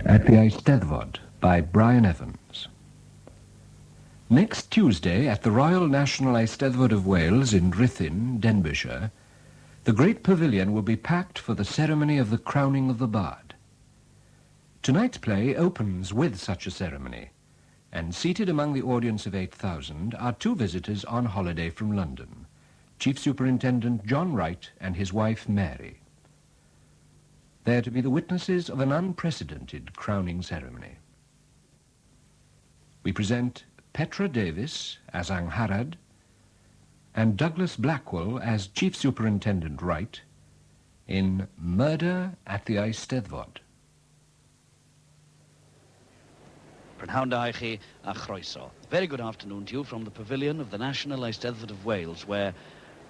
At the Eisteddfod by Brian Evans. Next Tuesday, at the Royal National Eisteddfod of Wales in Rhuthun, Denbighshire, the great pavilion will be packed for the ceremony of the crowning of the Bard. Tonight's play opens with such a ceremony, and seated among the audience of 8,000 are two visitors on holiday from London, Chief Superintendent John Wright and his wife Mary. They are to be the witnesses of an unprecedented crowning ceremony. We present Petra Davies as Angharad and Douglas Blackwell as Chief Superintendent Wright in Murder at the Eisteddfod. Very good afternoon to you from the pavilion of the National Eisteddfod of Wales, where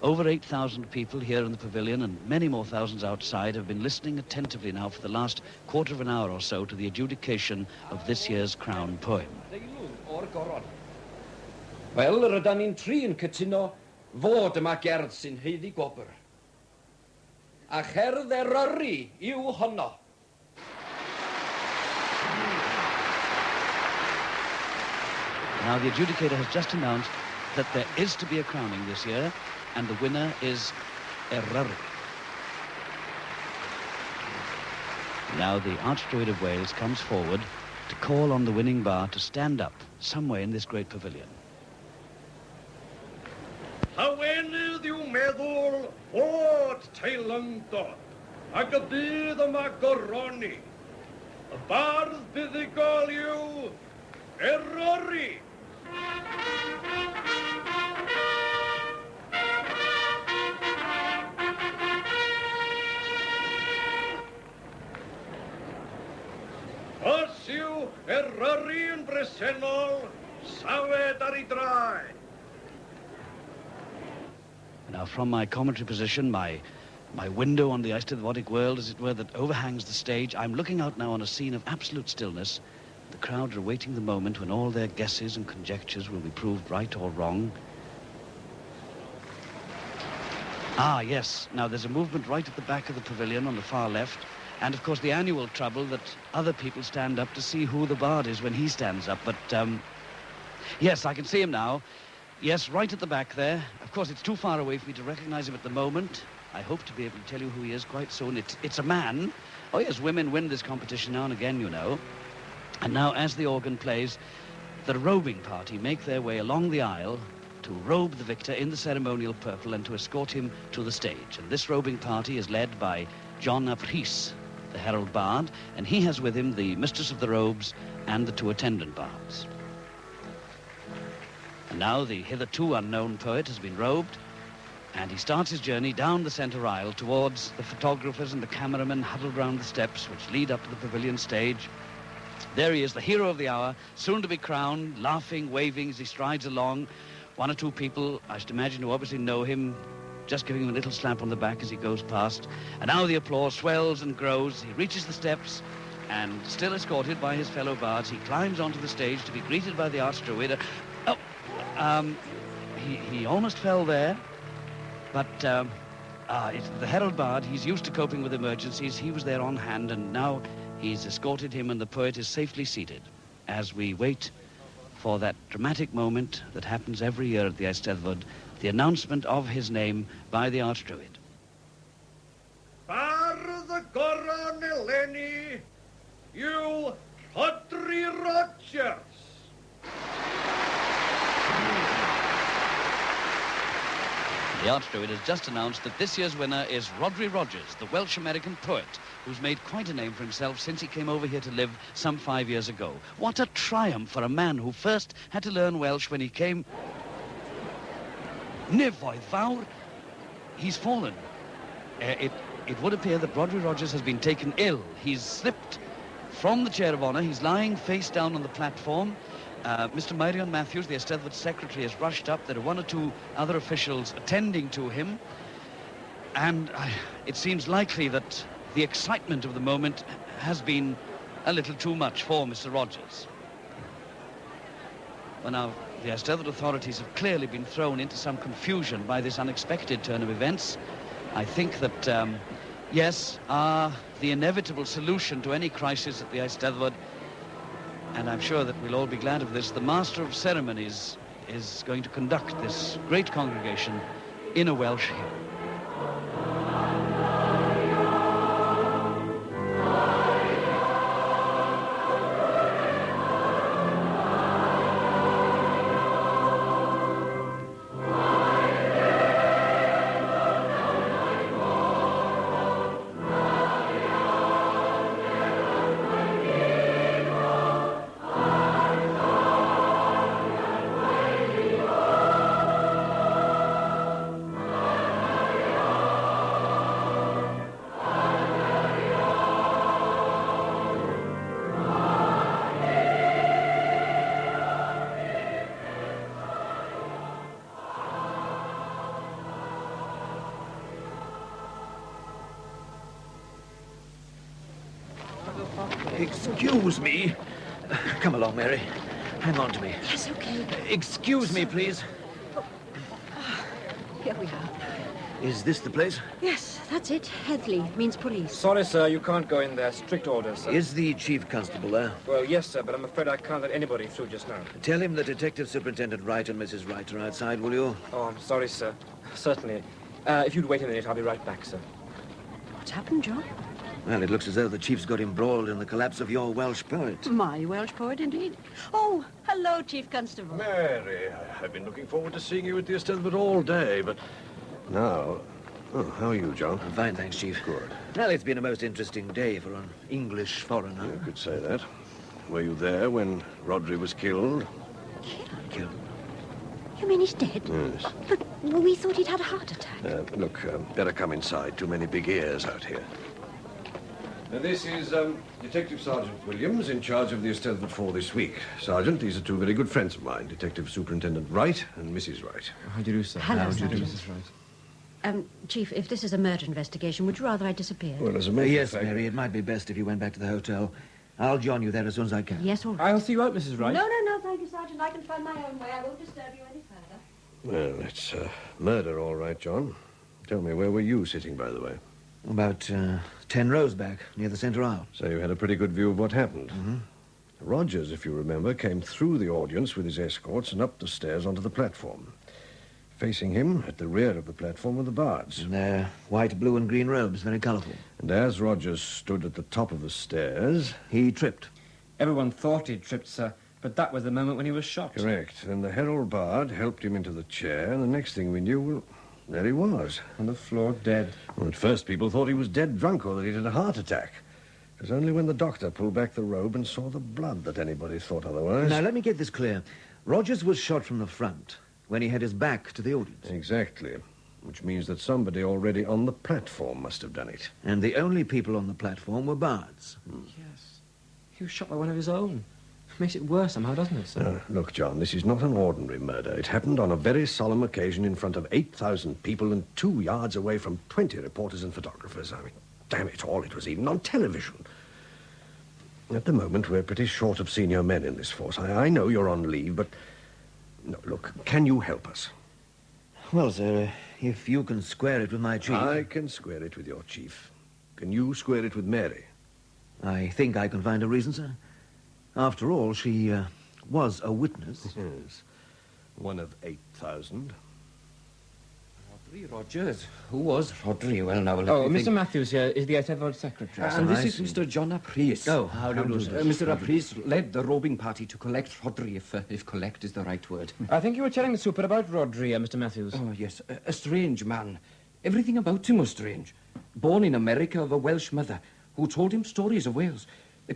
over 8,000 people here in the pavilion and many more thousands outside have been listening attentively now for the last quarter of an hour or so to the adjudication of this year's crown poem. Wel, rydyn ni'n tri yn cytuno fod yma gerdd sy'n heiddi gwobr. A cherdd Eryri yw honno. Now the adjudicator has just announced that there is to be a crowning this year, and the winner is Eryri. Now the Archdruid of Wales comes forward to call on the winning bar to stand up somewhere in this great pavilion. Hawenydd yw meddwl fod teilyngdod, ac y bydd yma goroni. Y bardd buddigol yw Eryri. Os yw Eryri yn bresennol, sawed ar ei draed. Now from my commentary position, my window on the Eisteddfodic world, as it were, that overhangs the stage, I'm looking out now on a scene of absolute stillness. The crowd are awaiting the moment when all their guesses and conjectures will be proved right or wrong. Ah, yes. Now, there's a movement right at the back of the pavilion on the far left. And, of course, the annual trouble that other people stand up to see who the bard is when he stands up. But, yes, I can see him now. Yes, right at the back there. Of course, it's too far away for me to recognize him at the moment. I hope to be able to tell you who he is quite soon. It's a man. Oh, yes, women win this competition now and again, you know. And now, as the organ plays, the robing party make their way along the aisle to robe the victor in the ceremonial purple and to escort him to the stage. And this robing party is led by John ap Rhys, the herald bard, and he has with him the mistress of the robes and the two attendant bards. And now the hitherto unknown poet has been robed, and he starts his journey down the centre aisle towards the photographers and the cameramen huddled round the steps which lead up to the pavilion stage. There he is, the hero of the hour, soon to be crowned, laughing, waving as he strides along. One or two people, I should imagine, who obviously know him, just giving him a little slap on the back as he goes past. And now the applause swells and grows. He reaches the steps, and still escorted by his fellow bards, he climbs onto the stage to be greeted by the Archdruid. He almost fell there, but it's the herald bard. He's used to coping with emergencies. He was there on hand, and now he's escorted him, and the poet is safely seated as we wait for that dramatic moment that happens every year at the Eisteddfod, the announcement of his name by the Archdruid. Bardd y goron eleni yw Rodri Rogers. The Archdruid has just announced that this year's winner is Rodri Rogers, the Welsh-American poet, who's made quite a name for himself since he came over here to live some 5 years ago. What a triumph for a man who first had to learn Welsh when he came. Nefoedd fawr, he's fallen. It would appear that Rodri Rogers has been taken ill. He's slipped from the chair of honour. He's lying face down on the platform. Mr. Myrion Matthews, the Eisteddfod secretary, has rushed up. There are one or two other officials attending to him. And it seems likely that the excitement of the moment has been a little too much for Mr. Rogers. Well, now, the Eisteddfod authorities have clearly been thrown into some confusion by this unexpected turn of events. I think that, yes, are the inevitable solution to any crisis at the Eisteddfod. And I'm sure that we'll all be glad of this. The Master of Ceremonies is going to conduct this great congregation in a Welsh hymn. Excuse me. Come along, Mary. Hang on to me. Yes, okay. Excuse me, please. Here we are. Is this the place? Yes, that's it. Headley means police. Sorry, sir, you can't go in there. Strict orders, sir. Is the chief constable there? Well, yes, sir, but I'm afraid I can't let anybody through just now. Tell him that Detective Superintendent Wright and Mrs. Wright are outside, will you? Oh, I'm sorry, sir. Certainly. If you'd wait a minute, I'll be right back, sir. What's happened, John? Well, it looks as though the chief's got embroiled in the collapse of your Welsh poet. My Welsh poet, indeed. Oh, hello, Chief Constable. Mary, I've been looking forward to seeing you at the Eisteddfod all day, but now... Oh, how are you, John? I'm fine, thanks, Chief. Good. Well, it's been a most interesting day for an English foreigner. You could say that. Were you there when Rhodri was killed? Killed? You mean he's dead? Yes. But we thought he'd had a heart attack. Look, better come inside. Too many big ears out here. This is Detective Sergeant Williams, in charge of the Eisteddfod for this week. Sergeant, these are two very good friends of mine, Detective Superintendent Wright and Mrs. Wright. How do you do, sir? Hello, Sergeant. Mrs. Wright? Chief, if this is a murder investigation, would you rather I disappeared? Well, as a matter Yes, of fact... Mary, it might be best if you went back to the hotel. I'll join you there as soon as I can. Yes, all right. I'll see you out, Mrs. Wright. No, thank you, Sergeant. I can find my own way. I won't disturb you any further. Well, it's murder, all right, John. Tell me, where were you sitting, by the way? About 10 rows back, near the centre aisle. So you had a pretty good view of what happened. Mm-hmm. Rogers, if you remember, came through the audience with his escorts and up the stairs onto the platform. Facing him, at the rear of the platform, were the Bards. In their white, blue, and green robes, very colourful. And as Rogers stood at the top of the stairs... He tripped. Everyone thought he'd tripped, sir, but that was the moment when he was shot. Correct. And the Herald Bard helped him into the chair, and the next thing we knew, well, there he was. On the floor, dead. Well, at first, people thought he was dead drunk or that he'd had a heart attack. It was only when the doctor pulled back the robe and saw the blood that anybody thought otherwise. Now, let me get this clear. Rogers was shot from the front, when he had his back to the audience. Exactly. Which means that somebody already on the platform must have done it. And the only people on the platform were Bards. Yes. He was shot by one of his own. Makes it worse somehow, doesn't it, sir? Look, John, this is not an ordinary murder. It happened on a very solemn occasion in front of 8,000 people and 2 yards away from 20 reporters and photographers. I mean, damn it all, it was even on television. At the moment, we're pretty short of senior men in this force. I know you're on leave, but... No, look, can you help us? Well, sir, if you can square it with my chief... I can square it with your chief. Can you square it with Mary? I think I can find a reason, sir. After all, she was a witness. Yes. One of 8,000. Rhodri Rogers. Who was Rhodri? Well, now... Oh, Mr. Matthews here is the Eisteddfod secretary. And this is Mr. John Apries. Oh, how do you do, sir? Mr. Apries led the robing party to collect Rhodri, if collect is the right word. I think you were telling the super about Rhodri, Mr. Matthews. Oh, yes. A strange man. Everything about him was strange. Born in America of a Welsh mother who told him stories of Wales.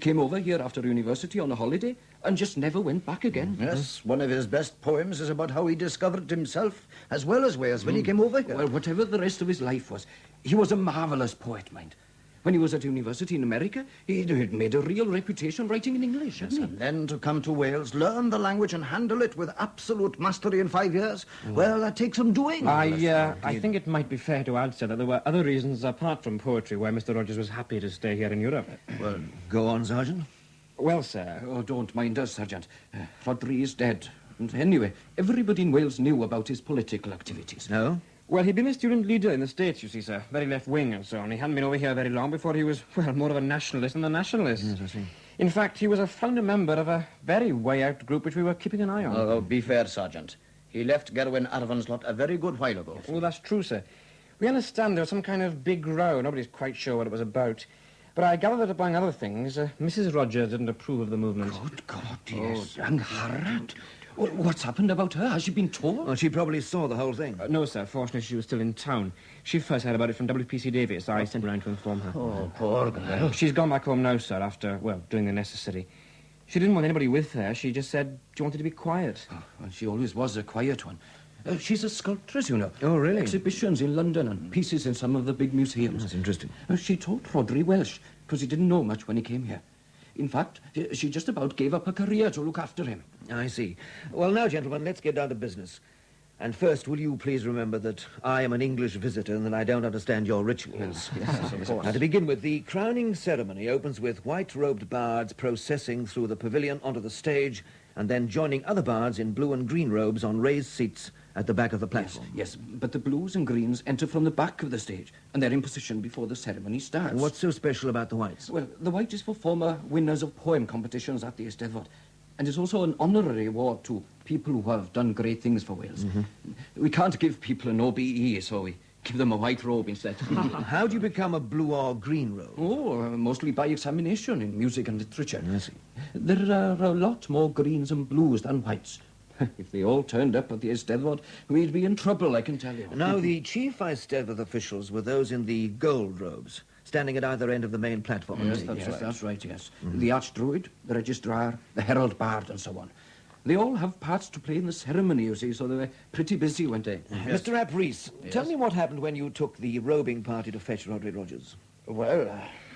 Came over here after university on a holiday and just never went back again. Yes, one of his best poems is about how he discovered himself as well as Wales when he came over here. Well, whatever the rest of his life was, he was a marvellous poet, mind. When he was at university in America, he'd made a real reputation writing in English, hadn't he? And then to come to Wales, learn the language and handle it with absolute mastery in 5 years, well, that takes some doing. I think it might be fair to add, sir, that there were other reasons apart from poetry why Mr. Rogers was happy to stay here in Europe. Well, go on, Sergeant. Well, sir... Oh, don't mind us, Sergeant. Rhodri is dead. And anyway, everybody in Wales knew about his political activities. No? Well, he'd been a student leader in the States, you see, sir. Very left-wing and so on. He hadn't been over here very long before he was, well, more of a nationalist than a nationalist. Yes, I see. In fact, he was a founder member of a very way-out group which we were keeping an eye on. Oh, be fair, Sergeant. He left Gerwin Arvan's lot a very good while ago. Well, that's true, sir. We understand there was some kind of big row. Nobody's quite sure what it was about. But I gather that, among other things, Mrs. Rogers didn't approve of the movement. Good God, yes. Oh, Angharad. What's happened about her? Has she been told? Well, she probably saw the whole thing. No, sir. Fortunately, she was still in town. She first heard about it from WPC Davies. I sent round to inform her. Oh, poor girl. She's gone back home now, sir, after, well, doing the necessary. She didn't want anybody with her. She just said she wanted to be quiet. Oh, well, she always was a quiet one. She's a sculptress, you know. Oh, really? Exhibitions in London and pieces in some of the big museums. That's interesting. She taught Rodri Welsh, because he didn't know much when he came here. In fact, she just about gave up her career to look after him. I see. Well, now, gentlemen, let's get down to business. And first, will you please remember that I am an English visitor and that I don't understand your rituals? Yes, of course. Now, to begin with, the crowning ceremony opens with white-robed bards processing through the pavilion onto the stage and then joining other bards in blue and green robes on raised seats at the back of the platform. Yes, but the blues and greens enter from the back of the stage, and they're in position before the ceremony starts. And what's so special about the whites? Well, the white is for former winners of poem competitions at the Eisteddfod, and it's also an honorary award to people who have done great things for Wales. Mm-hmm. We can't give people an OBE, so we give them a white robe instead. How do you become a blue or green robe? Oh, mostly by examination in music and literature. I see. There are a lot more greens and blues than whites. If they all turned up at the Eisteddfod, we'd be in trouble, I can tell you. Now, the chief Eisteddfod officials were those in the gold robes, standing at either end of the main platform. Yes, that's right, yes. Mm-hmm. The archdruid, the registrar, the herald bard, and so on. They all have parts to play in the ceremony, you see, so they were pretty busy one day. Yes. Mr. Ap Rees, tell me what happened when you took the robing party to fetch Rodri Rogers. Well,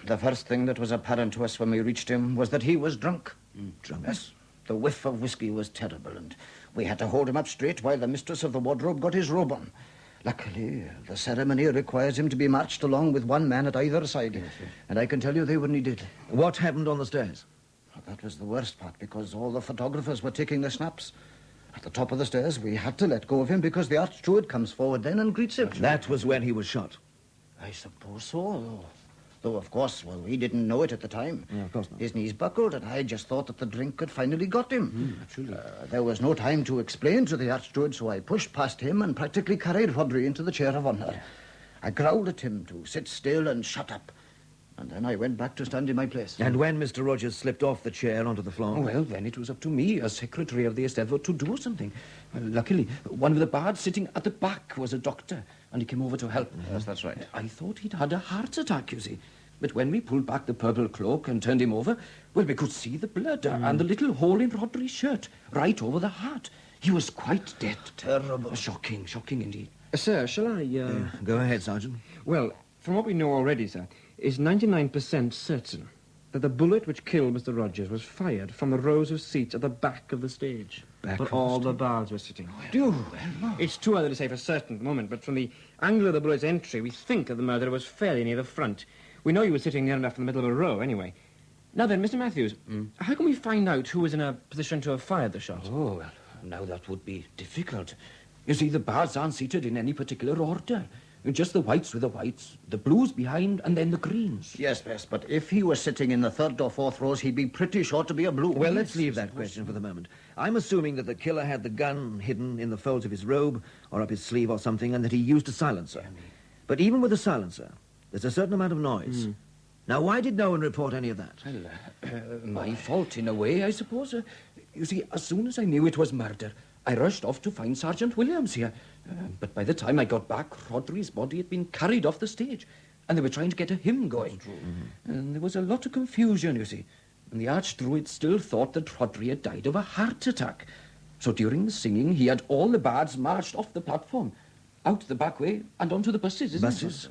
the first thing that was apparent to us when we reached him was that he was drunk. Drunk? Yes. The whiff of whiskey was terrible, and we had to hold him up straight while the mistress of the wardrobe got his robe on. Luckily, the ceremony requires him to be marched along with one man at either side. Yes. And I can tell you they were needed. What happened on the stairs? That was the worst part, because all the photographers were taking their snaps. At the top of the stairs, we had to let go of him because the archdruid comes forward then and greets him. That was when he was shot. I suppose so. Though, of course, well, we didn't know it at the time. Yeah, of course not. His knees buckled, and I just thought that the drink had finally got him. Absolutely. There was no time to explain to the archdruid, so I pushed past him and practically carried Rodri into the chair of honour. Yeah. I growled at him to sit still and shut up. And then I went back to stand in my place. And when Mr. Rogers slipped off the chair onto the floor? Well, then it was up to me, as secretary of the Eisteddfod, to do something. Well, luckily, one of the bards sitting at the back was a doctor, and he came over to help. Yes, that's right. I thought he'd had a heart attack, you see. But when we pulled back the purple cloak and turned him over, well, we could see the blood and the little hole in Rodri's shirt, right over the heart. He was quite dead. Terrible. Shocking indeed. Sir, shall I, Go ahead, Sergeant. Well, from what we know already, sir, is 99% certain that the bullet which killed Mr. Rogers was fired from the rows of seats at the back of the stage. Back where of all the the bards were sitting. Well, It's too early to say for certain at the moment, but from the angle of the bullet's entry, we think that the murderer was fairly near the front. We know he was sitting near enough in the middle of a row, anyway. Now then, Mr. Matthews, how can we find out who was in a position to have fired the shot? Oh, well, now that would be difficult. You see, the bards aren't seated in any particular order. Just the whites with the whites, the blues behind, and then the greens. Yes, but if he was sitting in the third or fourth rows, he'd be pretty sure to be a blue. Well, let's leave that question for the moment. I'm assuming that the killer had the gun hidden in the folds of his robe or up his sleeve or something, and that he used a silencer. But even with a silencer, there's a certain amount of noise. Now, why did no one report any of that? Well, my fault, in a way, I suppose. You see, as soon as I knew it was murder, I rushed off to find Sergeant Williams here. But by the time I got back, Rodri's body had been carried off the stage, and they were trying to get a hymn going. And there was a lot of confusion, you see. And the archdruid still thought that Rodri had died of a heart attack. So during the singing, he had all the bards marched off the platform, out the back way, and onto the buses, isn't it? Buses?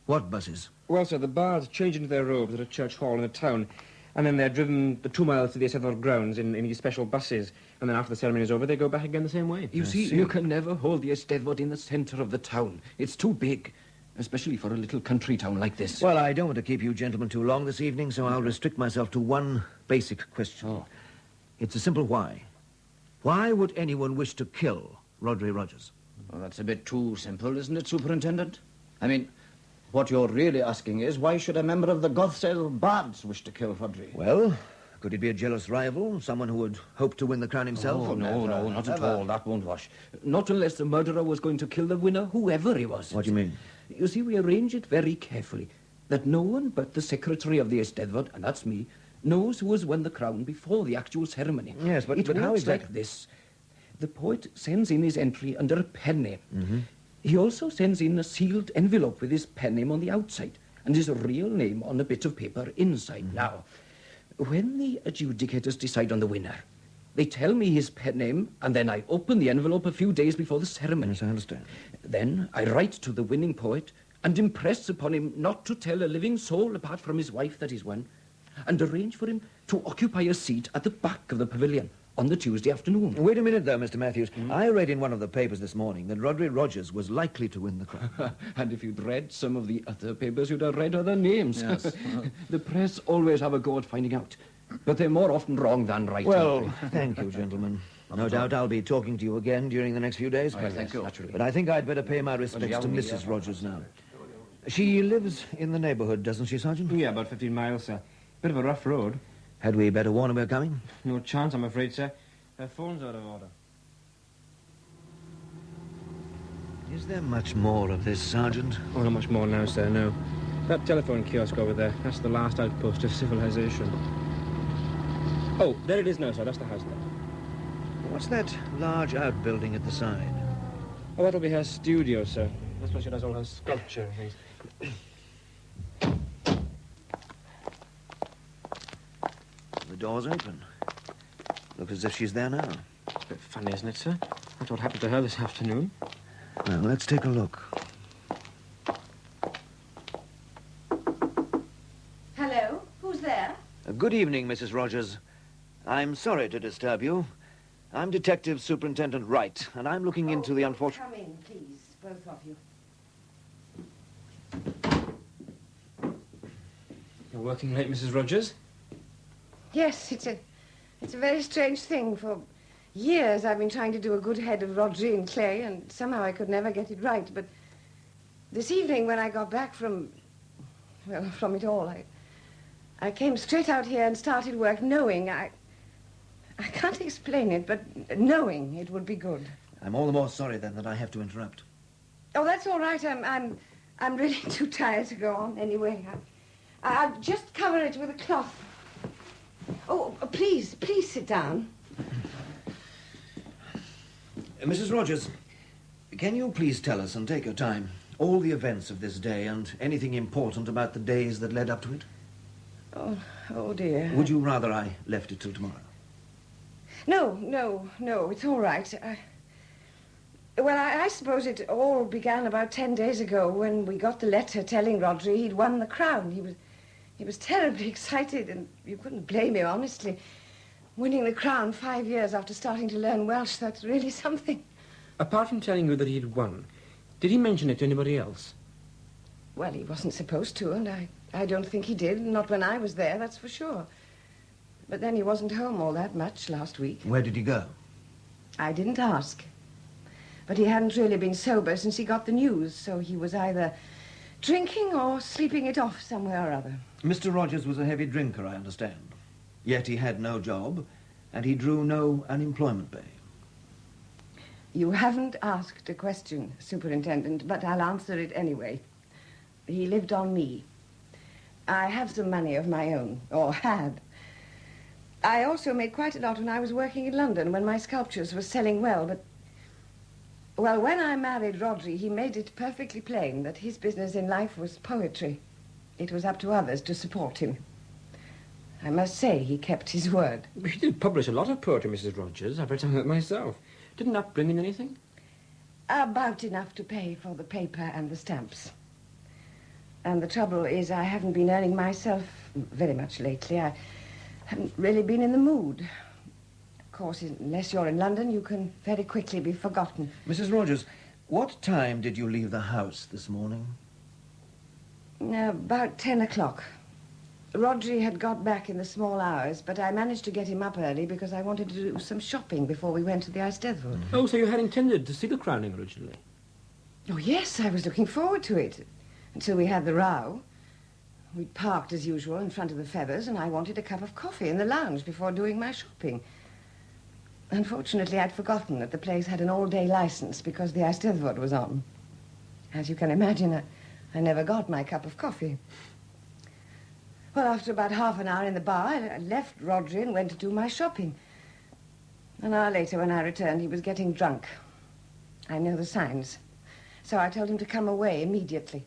What buses? Well, sir, the bards change into their robes at a church hall in the town, and then they're driven the 2 miles to the Eisteddfod grounds in these special buses, and then after the ceremony is over, they go back again the same way. You see, you can never hold the Eisteddfod in the centre of the town. It's too big, especially for a little country town like this. Well, I don't want to keep you gentlemen too long this evening, so I'll restrict myself to one basic question. Oh. It's a simple why. Why would anyone wish to kill Rodri Rogers? Well, that's a bit too simple, isn't it, Superintendent? I mean, what you're really asking is, why should a member of the Gothsale Bards wish to kill Rodri? Well, could it be a jealous rival? Someone who would hope to win the crown himself? Oh, no, not at all. That won't wash. Not unless the murderer was going to kill the winner, whoever he was. What do you mean? You see, we arrange it very carefully, that no one but the secretary of the Eisteddfod, and that's me, knows who has won the crown before the actual ceremony. Yes, but how is that? Like this. The poet sends in his entry under a pen name. Mm-hmm. He also sends in a sealed envelope with his pen name on the outside and his real name on a bit of paper inside. Mm-hmm. Now, when the adjudicators decide on the winner, they tell me his pen name, and then I open the envelope a few days before the ceremony. Yes, I understand. Then I write to the winning poet and impress upon him not to tell a living soul apart from his wife that he's won, and arrange for him to occupy a seat at the back of the pavilion on the Tuesday afternoon. Wait a minute, though, Mr. Matthews. I read in one of the papers this morning that Rodri Rogers was likely to win the crown. And if you'd read some of the other papers, you'd have read other names. Yes. The press always have a go at finding out, but they're more often wrong than right. Well, thank you, gentlemen. No doubt I'll be talking to you again during the next few days. Well, thank you. But I think I'd better pay my respects to Mrs. Rogers now. She lives in the neighbourhood, doesn't she, Sergeant? Yeah, about 15 miles, sir. Bit of a rough road. Had we better warn her we're coming? No chance, I'm afraid, sir. Her phone's out of order. Is there much more of this, Sergeant? Oh, not much more now, sir, no. That telephone kiosk over there, that's the last outpost of civilization. Oh, there it is now, sir. That's the house there. What's that large outbuilding at the side? Oh, that'll be her studio, sir. That's where she does all her sculpture and things. The door's open. Looks as if she's there now. It's a bit funny, isn't it, sir? That's what happened to her this afternoon. Well, let's take a look. Hello? Who's there? Good evening, Mrs. Rogers. I'm sorry to disturb you. I'm Detective Superintendent Wright, and I'm looking into the unfortunate... Come in, please, both of you. You're working late, Mrs. Rogers? Yes, it's a very strange thing. For years I've been trying to do a good head of Rodri in clay, and somehow I could never get it right. But this evening when I got back from it all, I came straight out here and started work knowing I can't explain it, but knowing it would be good. I'm all the more sorry, then, that I have to interrupt. Oh, that's all right. I'm really too tired to go on anyway. I'll just cover it with a cloth. Oh, please sit down. Mrs. Rogers, can you please tell us, and take your time, all the events of this day and anything important about the days that led up to it? Oh, dear. Would you rather I left it till tomorrow? No, it's all right. I suppose it all began about 10 days ago when we got the letter telling Rodri he'd won the crown. He was terribly excited, and you couldn't blame him, honestly. Winning the crown 5 years after starting to learn Welsh, that's really something. Apart from telling you that he'd won, did he mention it to anybody else? Well, he wasn't supposed to, and I don't think he did. Not when I was there, that's for sure. But then he wasn't home all that much last week. Where did he go? I didn't ask. But he hadn't really been sober since he got the news, so he was either drinking or sleeping it off somewhere or other. Mr. Rogers was a heavy drinker, I understand. Yet he had no job, and he drew no unemployment pay. You haven't asked a question, Superintendent, but I'll answer it anyway. He lived on me. I have some money of my own, or had. I also made quite a lot when I was working in London, when my sculptures were selling well, but... Well, when I married Rodri, he made it perfectly plain that his business in life was poetry. It was up to others to support him. I must say he kept his word. He did publish a lot of poetry, Mrs. Rogers. I've read some of it myself. Didn't that bring in anything? About enough to pay for the paper and the stamps. And the trouble is I haven't been earning myself very much lately. I haven't really been in the mood. Of course, unless you're in London, you can very quickly be forgotten. Mrs. Rogers, what time did you leave the house this morning? About 10 o'clock. Rodri had got back in the small hours, but I managed to get him up early because I wanted to do some shopping before we went to the Eisteddfod. Oh, so you had intended to see the crowning originally? Oh, yes, I was looking forward to it, until we had the row. We parked, as usual, in front of the Feathers, and I wanted a cup of coffee in the lounge before doing my shopping. Unfortunately, I'd forgotten that the place had an all-day license because the Eisteddfod was on. As you can imagine, I never got my cup of coffee. Well, after about half an hour in the bar, I left Rodri and went to do my shopping. An hour later, when I returned, he was getting drunk. I know the signs. So I told him to come away immediately.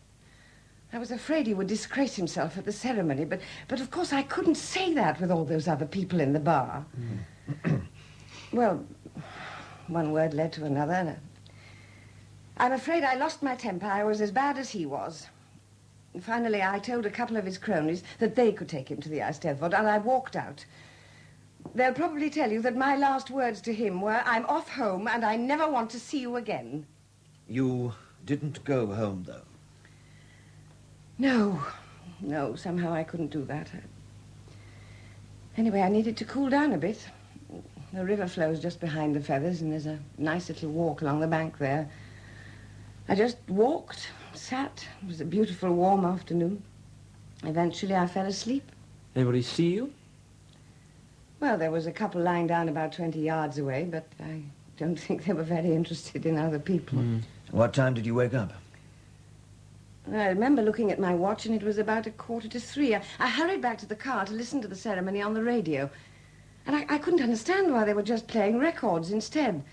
I was afraid he would disgrace himself at the ceremony, but of course I couldn't say that with all those other people in the bar. Well, one word led to another, and I'm afraid I lost my temper. I was as bad as he was. Finally, I told a couple of his cronies that they could take him to the Eisteddfod, and I walked out. They'll probably tell you that my last words to him were, "I'm off home, and I never want to see you again." You didn't go home, though? No, somehow I couldn't do that. Anyway, I needed to cool down a bit. The river flows just behind the Feathers, and there's a nice little walk along the bank there. I just walked, sat. It was a beautiful, warm afternoon. Eventually, I fell asleep. Anybody see you? Well, there was a couple lying down about 20 yards away, but I don't think they were very interested in other people. What time did you wake up? I remember looking at my watch, and it was about 2:45. I hurried back to the car to listen to the ceremony on the radio. And I couldn't understand why they were just playing records instead.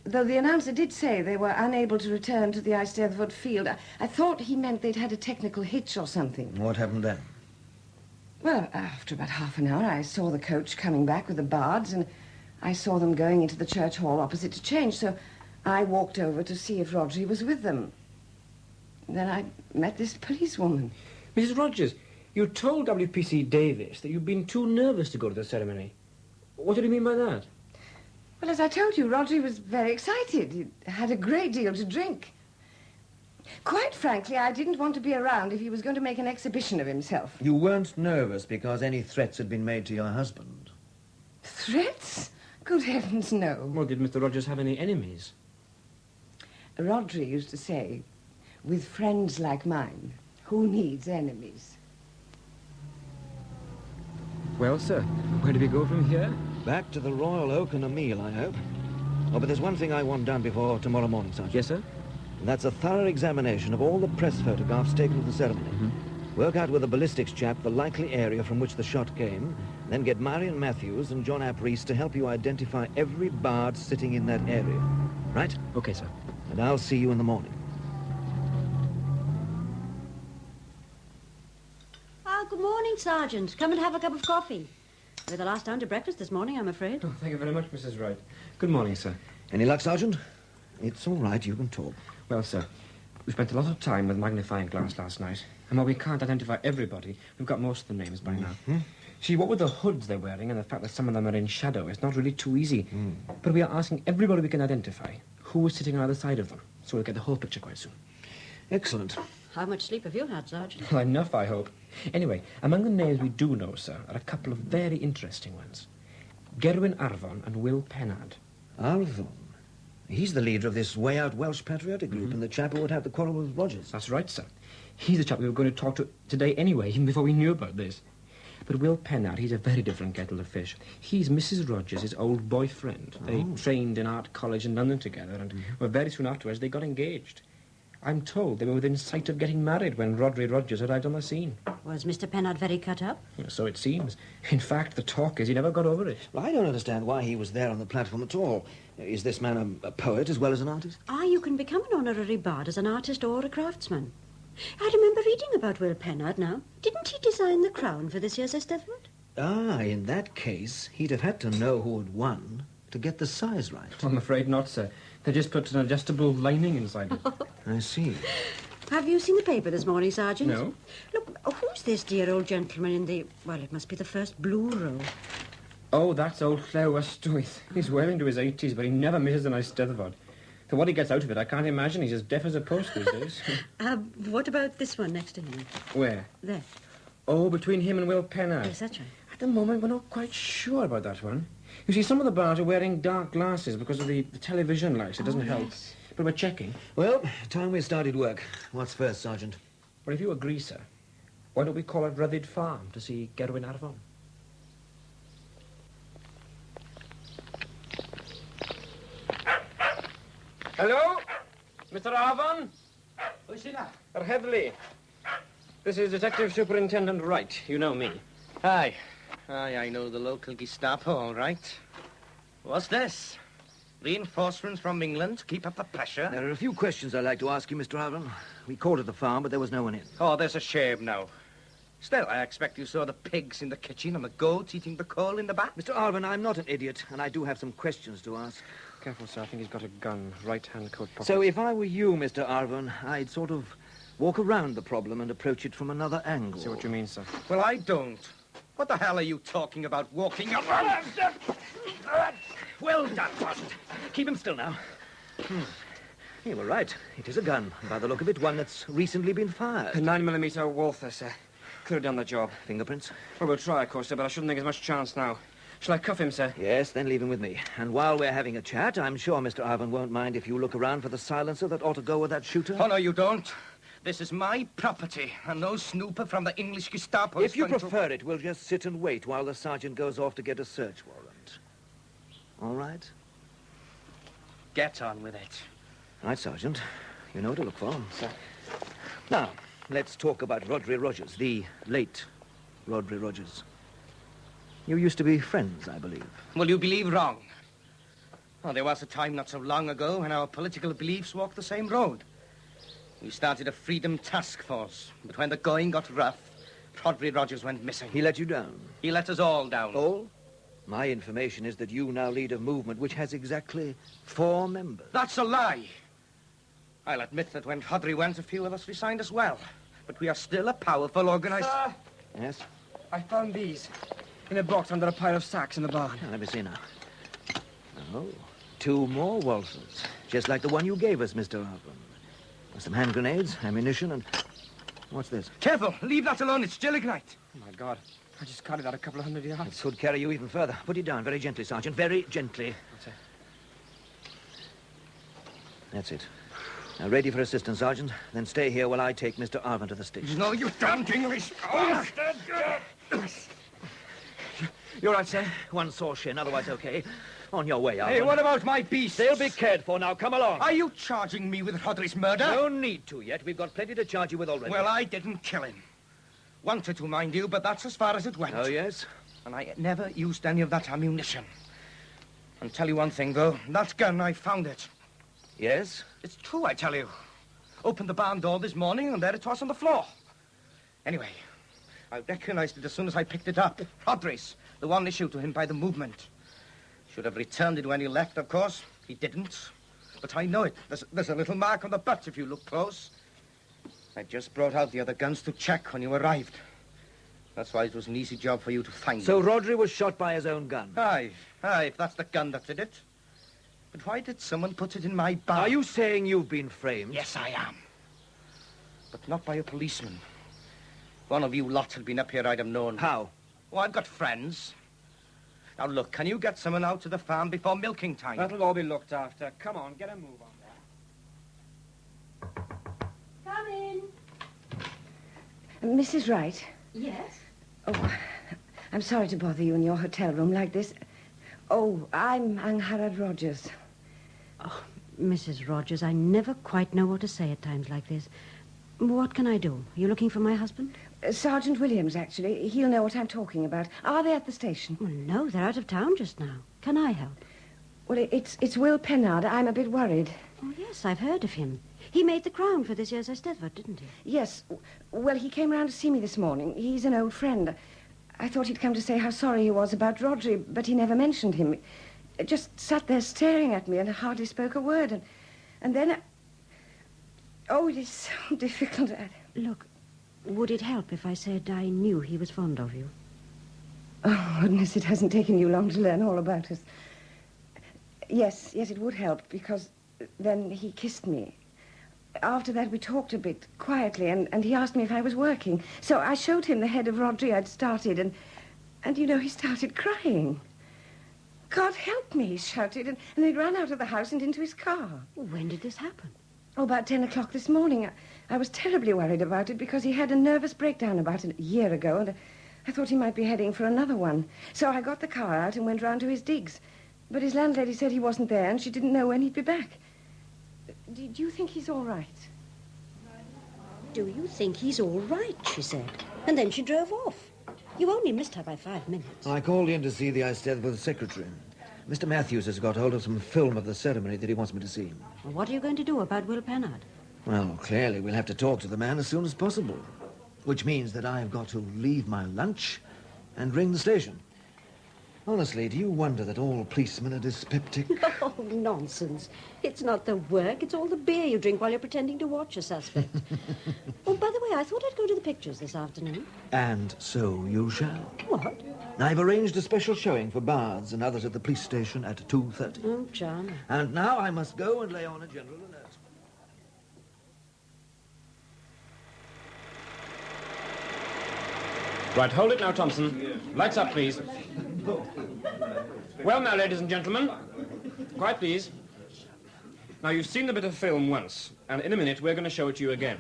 Though the announcer did say they were unable to return to the Eisteddfod field, I thought he meant they'd had a technical hitch or something. What happened then? Well, after about half an hour, I saw the coach coming back with the Bards, and I saw them going into the church hall opposite to change, so I walked over to see if Rodri was with them. Then I met this policewoman. Mrs. Rogers, you told WPC Davies that you'd been too nervous to go to the ceremony. What did he mean by that? Well, as I told you, Rodri was very excited. He had a great deal to drink. Quite frankly, I didn't want to be around if he was going to make an exhibition of himself. You weren't nervous because any threats had been made to your husband? Threats? Good heavens, no. Well, did Mr. Rogers have any enemies? Rodri used to say, "With friends like mine, who needs enemies?" Well, sir, where do we go from here? Back to the Royal Oak and a meal, I hope. Oh, but there's one thing I want done before tomorrow morning, Sergeant. Yes, sir? And that's a thorough examination of all the press photographs taken of the ceremony. Work out with the ballistics chap the likely area from which the shot came, then get Marion Matthews and John Ap Rees to help you identify every bard sitting in that area. Right? Okay, sir. And I'll see you in the morning. Good morning, Sergeant. Come and have a cup of coffee. We're the last down to breakfast this morning, I'm afraid. Oh, thank you very much, Mrs. Wright. Good morning, sir. Any luck, Sergeant? It's all right, you can talk. Well, sir, we spent a lot of time with magnifying glass last night. And while we can't identify everybody, we've got most of the names by now. See, what with the hoods they're wearing and the fact that some of them are in shadow, it's not really too easy. But we are asking everybody we can identify who is sitting on either side of them, so we'll get the whole picture quite soon. Excellent. How much sleep have you had, Sergeant? Well, enough, I hope. Anyway, among the names we do know, sir, are a couple of very interesting ones. Gerwyn Arfon and Will Pennard. Arfon? He's the leader of this way-out Welsh patriotic group and the chap who would have the quarrel with Rogers. That's right, sir. He's the chap we were going to talk to today anyway, even before we knew about this. But Will Pennard, he's a very different kettle of fish. He's Mrs. Rogers' old boyfriend. They trained in art college in London together, and well, very soon afterwards they got engaged. I'm told they were within sight of getting married when Rodri Rogers arrived on the scene. Was Mr. Pennard very cut up? Yeah, so it seems. In fact, the talk is he never got over it. Well, I don't understand why he was there on the platform at all. Is this man a poet as well as an artist? You can become an honorary bard as an artist or a craftsman. I remember reading about Will Pennard now. Didn't he design the crown for this year's Eisteddfod? In that case, he'd have had to know who had won to get the size right. I'm afraid not, sir. They just put an adjustable lining inside it. I see. Have you seen the paper this morning, Sergeant? No. Look, who's this dear old gentleman in the... Well, it must be the first blue row. Oh, that's old Llew Ystwyth. He's well into his 80s, but he never misses an Eisteddfod. So what he gets out of it, I can't imagine. He's as deaf as a post these days. What about this one next to him? Where? There. Oh, between him and Will Pennard. Yes, that's right. At the moment, we're not quite sure about that one. You see, some of the bards are wearing dark glasses because of the television lights. It doesn't help. Yes. But we're checking. Well, time we started work. What's first, Sergeant? Well, if you agree, sir, why don't we call at Ruthed Farm to see Gerwin Arfon? Hello? Mr. Arfon? Who's that? Headley. This is Detective Superintendent Wright. You know me. Aye. Aye, I know the local Gestapo, all right. What's this? Reinforcements from England to keep up the pressure? There are a few questions I'd like to ask you, Mr. Arvin. We called at the farm, but there was no one in. Oh, there's a shame now. Still, I expect you saw the pigs in the kitchen and the goats eating the coal in the back. Mr. Arvin, I'm not an idiot, and I do have some questions to ask. Careful, sir. I think he's got a gun. Right-hand coat pocket. So if I were you, Mr. Arvin, I'd sort of walk around the problem and approach it from another angle. See what you mean, sir. Well, I don't. What the hell are you talking about, walking around? Well done, Sergeant. Keep him still now. You were right. It is a gun. By the look of it, one that's recently been fired. A 9mm Walther, sir. Could have done the job. Fingerprints? Well, we'll try, of course, sir, but I shouldn't think there's much chance now. Shall I cuff him, sir? Yes, then leave him with me. And while we're having a chat, I'm sure Mr. Arvin won't mind if you look around for the silencer that ought to go with that shooter. Oh, no, you don't. This is my property, and no snooper from the English Gestapo. If you prefer it, we'll just sit and wait while the sergeant goes off to get a search warrant. All right? Get on with it. Right, Sergeant. You know what to look for. Sir. Now, let's talk about Rhodri Rogers, the late Rhodri Rogers. You used to be friends, I believe. Well, you believe wrong. Oh, there was a time not so long ago when our political beliefs walked the same road. We started a freedom task force, but when the going got rough, Rhodri Rogers went missing. He let you down? He let us all down. All? My information is that you now lead a movement which has exactly 4 members. That's a lie. I'll admit that when Rhodri went, a few of us resigned as well. But we are still a powerful organized... Sir! Yes? I found these in a box under a pile of sacks in the barn. Let me see now. Oh, 2 more Walthers. Just like the one you gave us, Mr. Arvin. Some hand grenades, ammunition, and... What's this? Careful! Leave that alone. It's gelignite. Oh, my God. I just carried that a couple of 100 yards. It could carry you even further. Put it down very gently, Sergeant. Very gently. That's it. That's it. Now, ready for assistance, Sergeant. Then stay here while I take Mr. Arvin to the station. No, you don't English. You're right, sir. One sore shin, otherwise okay. On your way, Arvin. Hey, what about my beasts? They'll be cared for now. Come along. Are you charging me with Rhodri's murder? No need to yet. We've got plenty to charge you with already. Well, I didn't kill him. Wanted to, mind you, but that's as far as it went. Oh, yes? And I never used any of that ammunition. I'll tell you one thing, though. That gun, I found it. Yes? It's true, I tell you. Opened the barn door this morning, and there it was on the floor. Anyway, I recognized it as soon as I picked it up. Rhodri's, the one issued to him by the movement. Should have returned it when he left, of course. He didn't. But I know it. There's a little mark on the butt if you look close. I just brought out the other guns to check when you arrived. That's why it was an easy job for you to find. So Rhodri was shot by his own gun? Aye, if that's the gun that did it. But why did someone put it in my barn? Are you saying you've been framed? Yes, I am. But not by a policeman. One of you lot had been up here, I'd have known. How? Oh, I've got friends. Now, look, can you get someone out to the farm before milking time? That'll all be looked after. Come on, get a move on there. Come in. Mrs. Wright? Yes? Oh, I'm sorry to bother you in your hotel room like this. Oh, I'm Angharad Rogers. Oh, Mrs. Rogers, I never quite know what to say at times like this. What can I do? You looking for my husband? Sergeant Williams, actually. He'll know what I'm talking about. Are they at the station? Well, no, they're out of town just now. Can I help? Well, it's Will Pennard. I'm a bit worried. Oh, yes, I've heard of him. He made the crown for this year's Eisteddfod, didn't he? Yes. Well, he came round to see me this morning. He's an old friend. I thought he'd come to say how sorry he was about Rhodri, but he never mentioned him. He just sat there staring at me and hardly spoke a word. And then... Oh, it is so difficult. Look, would it help if I said I knew he was fond of you? Oh, goodness, it hasn't taken you long to learn all about us. Yes, it would help, because then he kissed me. After that, we talked a bit quietly, and he asked me if I was working. So I showed him the head of Rodri I'd started, and you know, he started crying. God help me, he shouted, and he ran out of the house and into his car. When did this happen? Oh, about 10 o'clock this morning. I was terribly worried about it because he had a nervous breakdown about a year ago, and I thought he might be heading for another one. So I got the car out and went round to his digs. But his landlady said he wasn't there, and she didn't know when he'd be back. Do you think he's all right? Do you think he's all right, she said. And then she drove off. You only missed her by 5 minutes. I called in to see the Eisteddfod secretary. Mr. Matthews has got hold of some film of the ceremony that he wants me to see. Well, what are you going to do about Will Pennard? Well, clearly we'll have to talk to the man as soon as possible. Which means that I've got to leave my lunch and ring the station. Honestly, do you wonder that all policemen are dyspeptic? Oh, nonsense. It's not the work, it's all the beer you drink while you're pretending to watch a suspect. Oh, by the way, I thought I'd go to the pictures this afternoon. And so you shall. What? I've arranged a special showing for Bards and others at the police station at 2:30. Oh, John. And now I must go and lay on a general alert. Right, hold it now, Thompson. Lights up, please. Well, now, ladies and gentlemen. Quiet, please. Now, you've seen the bit of film once, and in a minute, we're going to show it to you again.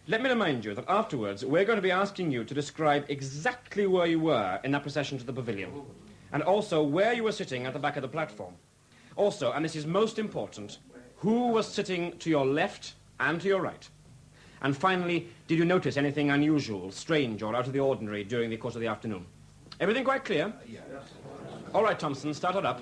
Let me remind you that afterwards, we're going to be asking you to describe exactly where you were in that procession to the pavilion, and also where you were sitting at the back of the platform. Also, and this is most important, who was sitting to your left and to your right. And finally, did you notice anything unusual, strange, or out of the ordinary during the course of the afternoon? Everything quite clear? Yes. All right, Thompson, start it up.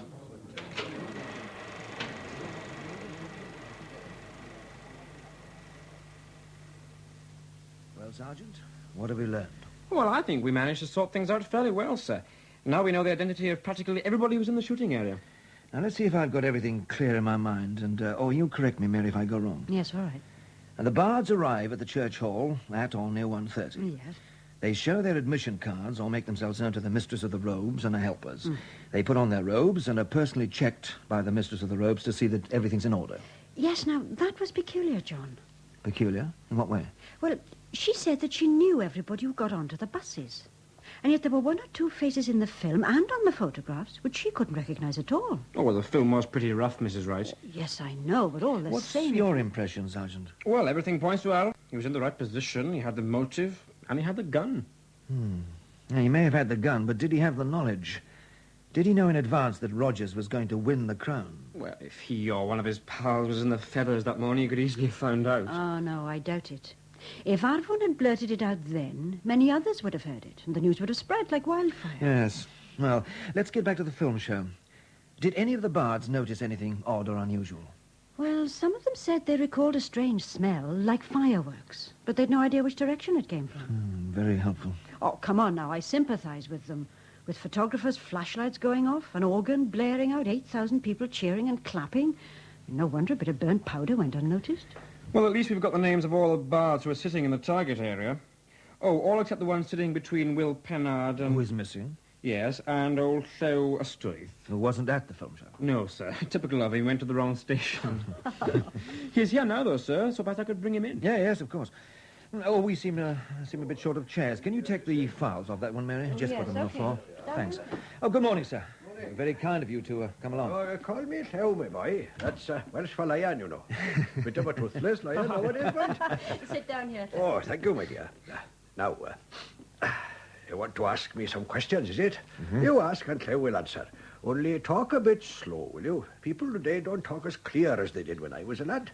Well, Sergeant, what have we learned? Well, I think we managed to sort things out fairly well, sir. Now we know the identity of practically everybody who was in the shooting area. Now, let's see if I've got everything clear in my mind. And, you correct me, Mary, if I go wrong. Yes, all right. And the Bards arrive at the church hall at or near 1:30. Yes. They show their admission cards or make themselves known to the mistress of the robes and her helpers. They put on their robes and are personally checked by the mistress of the robes to see that everything's in order. Yes, now, that was peculiar, John. Peculiar? In what way? Well, she said that she knew everybody who got onto the buses. And yet there were one or two faces in the film and on the photographs which she couldn't recognize at all. Oh, well, the film was pretty rough, Mrs. Wright. Yes, I know, but all the What's same... your impression, Sergeant? Well, everything points well. He was in the right position, he had the motive, and he had the gun. Now, he may have had the gun, but did he have the knowledge? Did he know in advance that Rogers was going to win the crown? Well, if he or one of his pals was in the feathers that morning, he could easily have found out. Oh, no, I doubt it. If Arvon had blurted it out then, many others would have heard it, and the news would have spread like wildfire. Yes. Well, let's get back to the film show. Did any of the Bards notice anything odd or unusual? Well, some of them said they recalled a strange smell, like fireworks, but they'd no idea which direction it came from. Very helpful. Oh, come on now, I sympathize with them. With photographers' flashlights going off, an organ blaring out, 8,000 people cheering and clapping. No wonder a bit of burnt powder went unnoticed. Well, at least we've got the names of all the Bards who are sitting in the target area. Oh, all except the one sitting between Will Pennard and... Who is missing? Yes, and old Llew Ystwyth. Who wasn't at the film show? No, sir. Typical of him. He went to the wrong station. He's here now, though, sir, so perhaps I could bring him in. Yes, of course. Oh, we seem a bit short of chairs. Can you take the files off that one, Mary? Just yes, put them on the okay. floor. Thanks. Oh, good morning, sir. Very kind of you to come along. Oh, call me Llew, my boy. That's Welsh for lion, you know. Bit of a toothless lion nowadays, but... Sit down here. Oh, thank you, my dear. Now, you want to ask me some questions, is it? You ask and Llew will answer. Only talk a bit slow, will you? People today don't talk as clear as they did when I was a lad.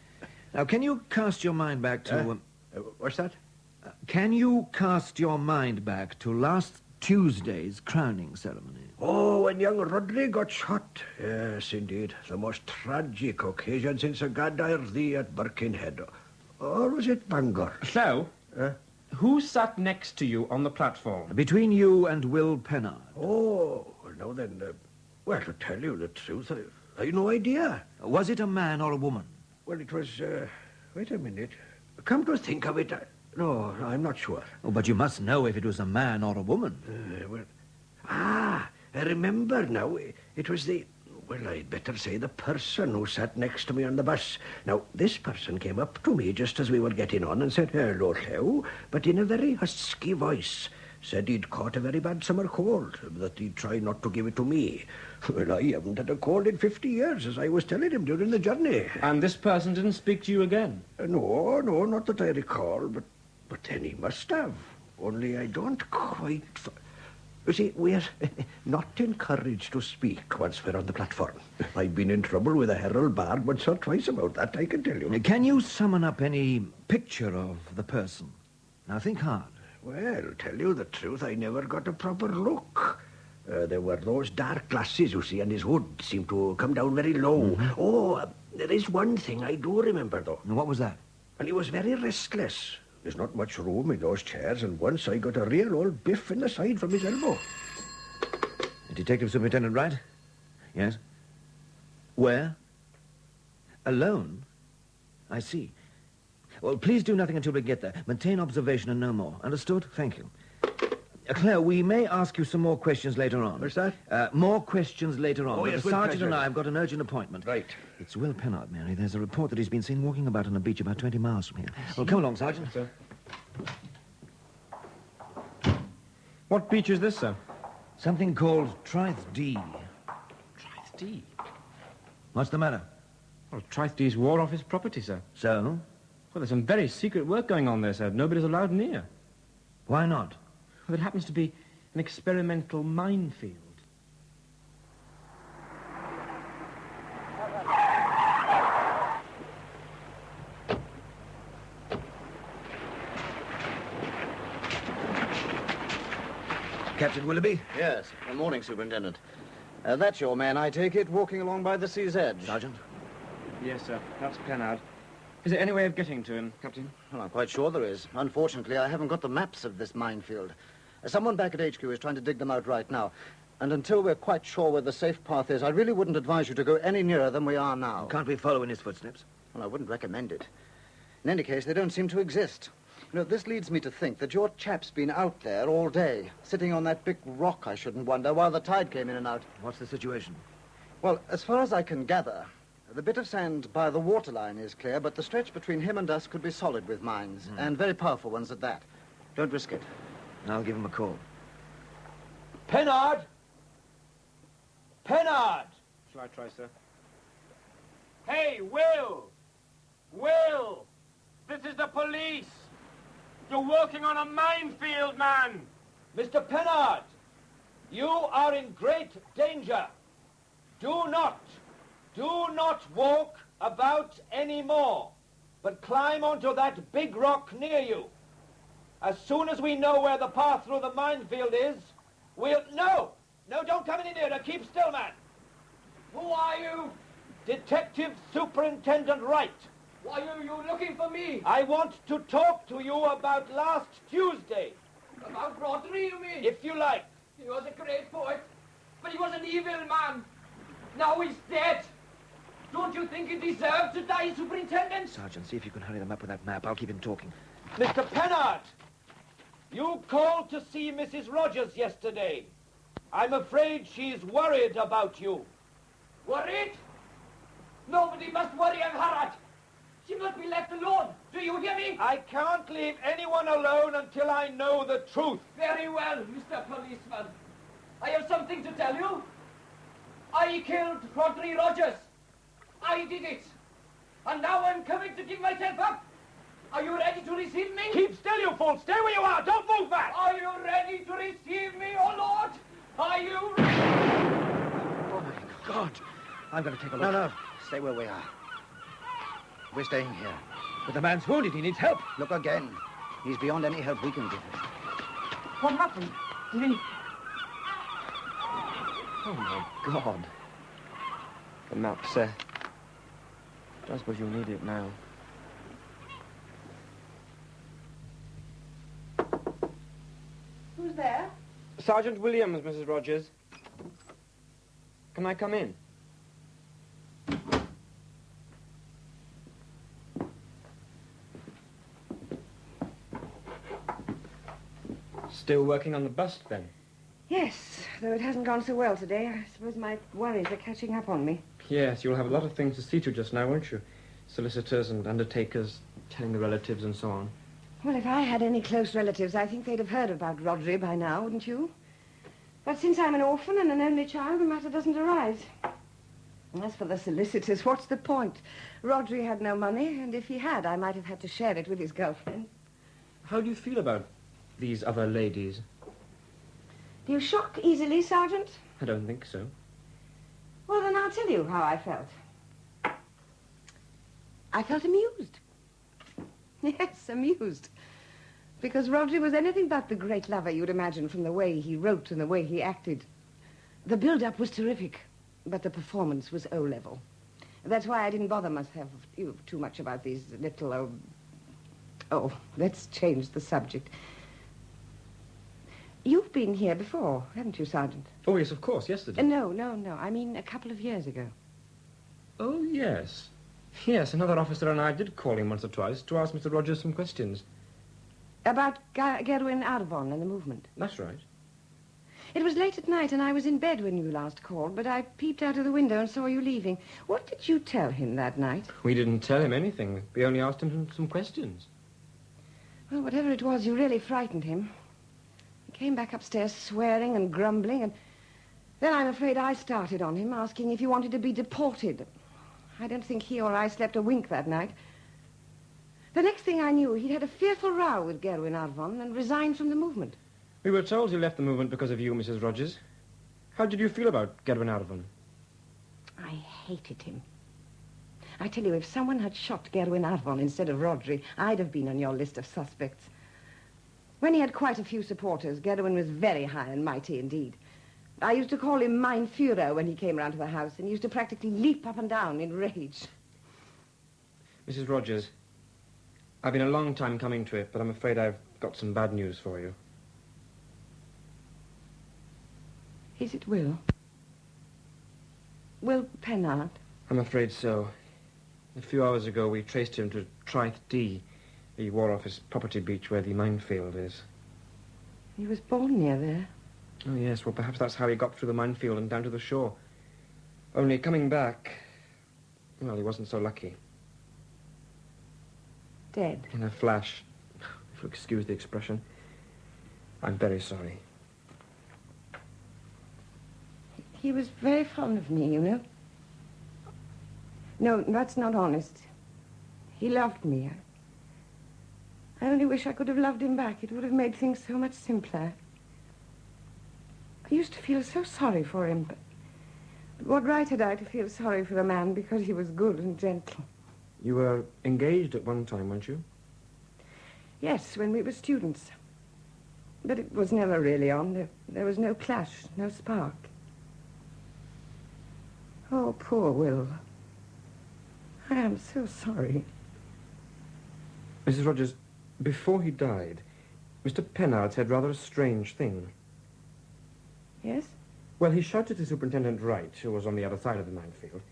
Now, can you cast your mind back to... what's that? Can you cast your mind back to last Tuesday's crowning ceremony? Oh, when young Rodri got shot. Yes, indeed. The most tragic occasion since a Gadair thee at Birkenhead. Or was it Bangor? So, who sat next to you on the platform? Between you and Will Pennard. Oh, now then, well, to tell you the truth, I've no idea. Was it a man or a woman? Well, it was, wait a minute. Come to think of it, no, I'm not sure. Oh, but you must know if it was a man or a woman. I remember now. It was the Well, I'd better say the person who sat next to me on the bus. Now, this person came up to me just as we were getting on and said, "Hello, Llew," but in a very husky voice. Said he'd caught a very bad summer cold, that he'd try not to give it to me. Well, I haven't had a cold in 50 years, as I was telling him during the journey. And this person didn't speak to you again? No, not that I recall, but then he must have. Only I don't quite... You see, we're not encouraged to speak once we're on the platform. I've been in trouble with a herald bard once or twice about that, I can tell you. Can you summon up any picture of the person? Now, think hard. Well, tell you the truth, I never got a proper look. There were those dark glasses, you see, and his hood seemed to come down very low. Mm-hmm. There is one thing I do remember, though. And what was that? And he was very restless. There's not much room in those chairs, and once I got a real old biff in the side from his elbow. Detective Superintendent Wright? Yes? Where? Alone? I see. Well, please do nothing until we get there. Maintain observation and no more. Understood? Thank you. Claire, we may ask you some more questions later on. What's that? More questions later on. Oh, yes, the sergeant and I have got an urgent appointment. Right. It's Will Pennard, Mary. There's a report that he's been seen walking about on a beach about 20 miles from here. Well, come along, Sergeant. Sir. What beach is this, sir? Something called Trythe D. Trythe D? What's the matter? Well, Trythe D's War Office property, sir. So? Well, there's some very secret work going on there, sir. Nobody's allowed near. Why not? Well, it happens to be an experimental minefield. Captain Willoughby? Yes. Good morning, Superintendent. That's your man, I take it, walking along by the sea's edge. Sergeant? Yes, sir. That's Pennard. Is there any way of getting to him, Captain? Well, I'm quite sure there is. Unfortunately, I haven't got the maps of this minefield. Someone back at HQ is trying to dig them out right now. And until we're quite sure where the safe path is, I really wouldn't advise you to go any nearer than we are now. Can't we follow in his footsteps? Well, I wouldn't recommend it. In any case, they don't seem to exist. You know, this leads me to think that your chap's been out there all day, sitting on that big rock, I shouldn't wonder, while the tide came in and out. What's the situation? Well, as far as I can gather, the bit of sand by the waterline is clear, but the stretch between him and us could be solid with mines, and very powerful ones at that. Don't risk it. I'll give him a call. Pennard! Pennard! Shall I try, sir? Hey, Will! Will! This is the police! You're working on a minefield, man! Mr. Pennard! You are in great danger. Do not walk about anymore, but climb onto that big rock near you. As soon as we know where the path through the minefield is, we'll... No, don't come any nearer. Keep still, man. Who are you? Detective Superintendent Wright. Why are you looking for me? I want to talk to you about last Tuesday. About Rodri, you mean? If you like. He was a great poet, but he was an evil man. Now he's dead. Don't you think he deserved to die, Superintendent? Sergeant, see if you can hurry them up with that map. I'll keep him talking. Mr. Pennard, you called to see Mrs. Rogers yesterday. I'm afraid she's worried about you. Worried? Nobody must worry of her. She must be left alone. Do you hear me? I can't leave anyone alone until I know the truth. Very well, Mr. Policeman. I have something to tell you. I killed Rodri Rogers. I did it. And now I'm coming to give myself up. Are you ready to receive me? Keep still, you fool. Stay where you are. Don't move back. Are you ready to receive me, oh Lord? Are you ready? Oh, my God. I'm going to take a look. No. Stay where we are. We're staying here. But the man's wounded. He needs help. Look again. He's beyond any help we can give him. What happened? Did he... Oh, my God. The map, sir. I suppose you'll need it now. Who's there? Sergeant Williams, Mrs. Rogers. Can I come in? Still working on the bust, then? Yes, though it hasn't gone so well today. I suppose my worries are catching up on me. Yes, you'll have a lot of things to see to just now, won't you? Solicitors and undertakers, telling the relatives and so on. Well, if I had any close relatives, I think they'd have heard about Rodri by now, wouldn't you? But since I'm an orphan and an only child, the matter doesn't arise. As for the solicitors, what's the point? Rodri had no money, and if he had, I might have had to share it with his girlfriend. How do you feel about these other ladies? Do you shock easily, Sergeant? I don't think so. Well, then I'll tell you how I felt. I felt amused. Yes, amused. Because Rodri was anything but the great lover you'd imagine from the way he wrote and the way he acted. The build-up was terrific, but the performance was O-level. That's why I didn't bother myself too much about these little, Oh, let's change the subject. You've been here before, haven't you, Sergeant? Oh, yes, of course, yesterday. No. I mean a couple of years ago. Oh, yes. Yes, another officer and I did call him once or twice to ask Mr. Rogers some questions. About Gerwin Arvon and the movement. That's right. It was late at night and I was in bed when you last called, but I peeped out of the window and saw you leaving. What did you tell him that night? We didn't tell him anything. We only asked him some questions. Well, whatever it was, you really frightened him. He came back upstairs swearing and grumbling, and then I'm afraid I started on him, asking if he wanted to be deported. I don't think he or I slept a wink that night. The next thing I knew, he'd had a fearful row with Gerwin Arvon and resigned from the movement. We were told he left the movement because of you, Mrs. Rogers. How did you feel about Gerwin Arvon? I hated him. I tell you, if someone had shot Gerwin Arvon instead of Rodri, I'd have been on your list of suspects. When he had quite a few supporters, Gerwin was very high and mighty indeed. I used to call him Mein Führer when he came round to the house, and he used to practically leap up and down in rage. Mrs. Rogers, I've been a long time coming to it, but I'm afraid I've got some bad news for you. Is it Will? Will Pennard? I'm afraid so. A few hours ago, we traced him to Trith D, the War Office property beach where the minefield is. He was born near there. Oh, yes. Well, perhaps that's how he got through the minefield and down to the shore. Only coming back, well, he wasn't so lucky. Dead? In a flash. If you'll excuse the expression. I'm very sorry. He was very fond of me, you know. No, that's not honest. He loved me. I only wish I could have loved him back. It would have made things so much simpler. I used to feel so sorry for him, but what right had I to feel sorry for a man because he was good and gentle? You were engaged at one time, weren't you? Yes, when we were students. But it was never really on. There was no clash, no spark. Oh, poor Will. I am so sorry. Mrs. Rogers, before he died, Mr. Pennard said rather a strange thing. Yes? Well, he shouted to Superintendent Wright, who was on the other side of the minefield,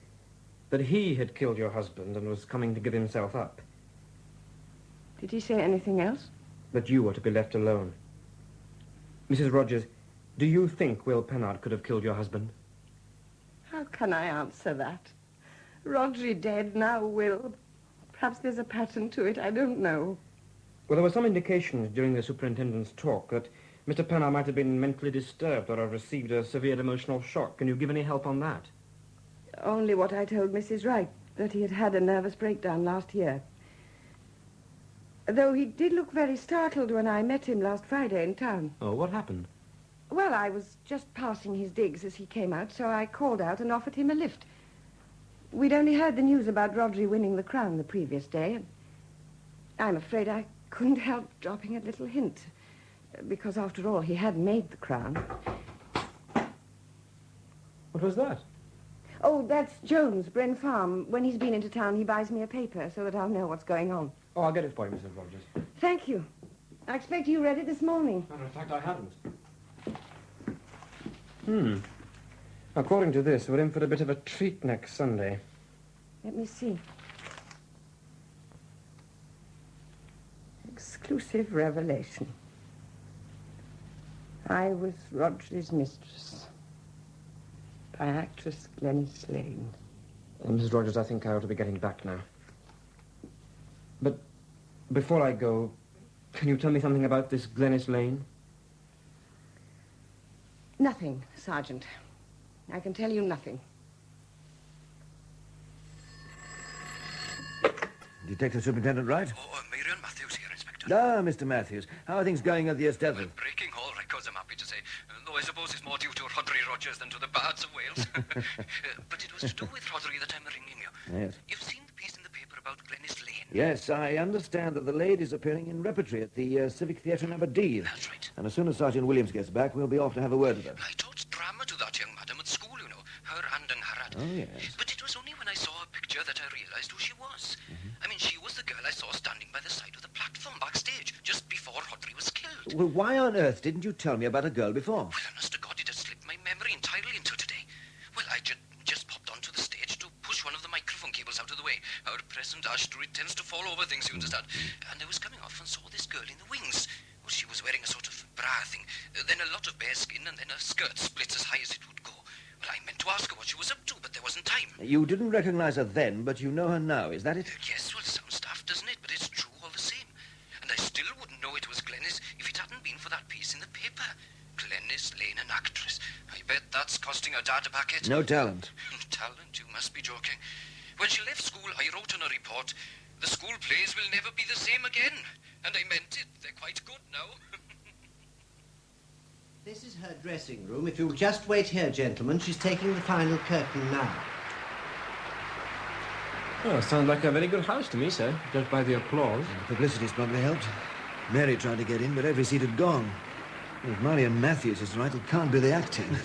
that he had killed your husband and was coming to give himself up. Did he say anything else? That you were to be left alone. Mrs. Rogers, do you think Will Pennard could have killed your husband? How can I answer that? Rodri dead, now Will. Perhaps there's a pattern to it, I don't know. Well, there were some indications during the superintendent's talk that Mr. Pennard might have been mentally disturbed or have received a severe emotional shock. Can you give any help on that? Only what I told Mrs. Wright, that he had had a nervous breakdown last year. Though he did look very startled when I met him last Friday in town. Oh, what happened? Well, I was just passing his digs as he came out, so I called out and offered him a lift. We'd only heard the news about Rodri winning the crown the previous day, and I'm afraid I couldn't help dropping a little hint, because after all, he had made the crown. What was that? Oh, that's Jones, Bryn Farm. When he's been into town, he buys me a paper so that I'll know what's going on. Oh, I'll get it for you, Mrs. Rogers. Thank you. I expect you read it this morning. No, in fact, I hadn't. According to this, we're in for a bit of a treat next Sunday. Let me see. Exclusive revelation. I was Roderi's mistress by actress Glenys Lane. Mrs. Rogers, I think I ought to be getting back now. But before I go, can you tell me something about this Glenys Lane? Nothing, Sergeant. I can tell you nothing. Detective Superintendent Wright? Oh, Marion Matthews here, Inspector. Ah, Mr. Matthews. How are things going at the Eisteddfod? Well, breaking all records, I'm happy to say. Though I suppose it's more due to Rodri Rogers than to the Bards of Wales. But it was to do with Rodri that I'm ringing you. Yes. You've seen the piece in the paper about Glenys Lane. Yes, I understand that the lady's appearing in repertory at the Civic Theatre in Aberdeen. That's right. And as soon as Sergeant Williams gets back, we'll be off to have a word with her. I taught drama to that young madam at school, you know. Her and Harad. Oh, yes. But it was only when I saw her picture that I realised who she was. I mean, she was the girl I saw standing by the side of the platform backstage, just before Rodri was killed. Well, why on earth didn't you tell me about a girl before? Well, honest to God, it had slipped my memory entirely until today. Well, I just popped onto the stage to push one of the microphone cables out of the way. Our present Ashtree tends to fall over things, you understand. And I was coming off and saw this girl in the wings. Well, she was wearing a sort of bra thing, then a lot of bare skin, and then her skirt splits as high as it would go. Well, I meant to ask her what she was up to, but there wasn't time. You didn't recognize her then, but you know her now, is that it? Yes, well, sounds daft, doesn't it? But it's true all the same. And I still wouldn't know it was Glenys if it hadn't been for that piece in the paper. Glenys Lane, an actress. I bet that's costing her dad a packet. No talent. Talent? You must be joking. When she left school, I wrote on a report, the school plays will never be the same again. And I meant it. They're quite good now. This is her dressing room. If you'll just wait here, gentlemen, she's taking the final curtain now. Oh, sounds like a very good house to me, sir, judged by the applause. The publicity's probably helped. Mary tried to get in, but every seat had gone. If Marion Matthews is right, it can't be the acting.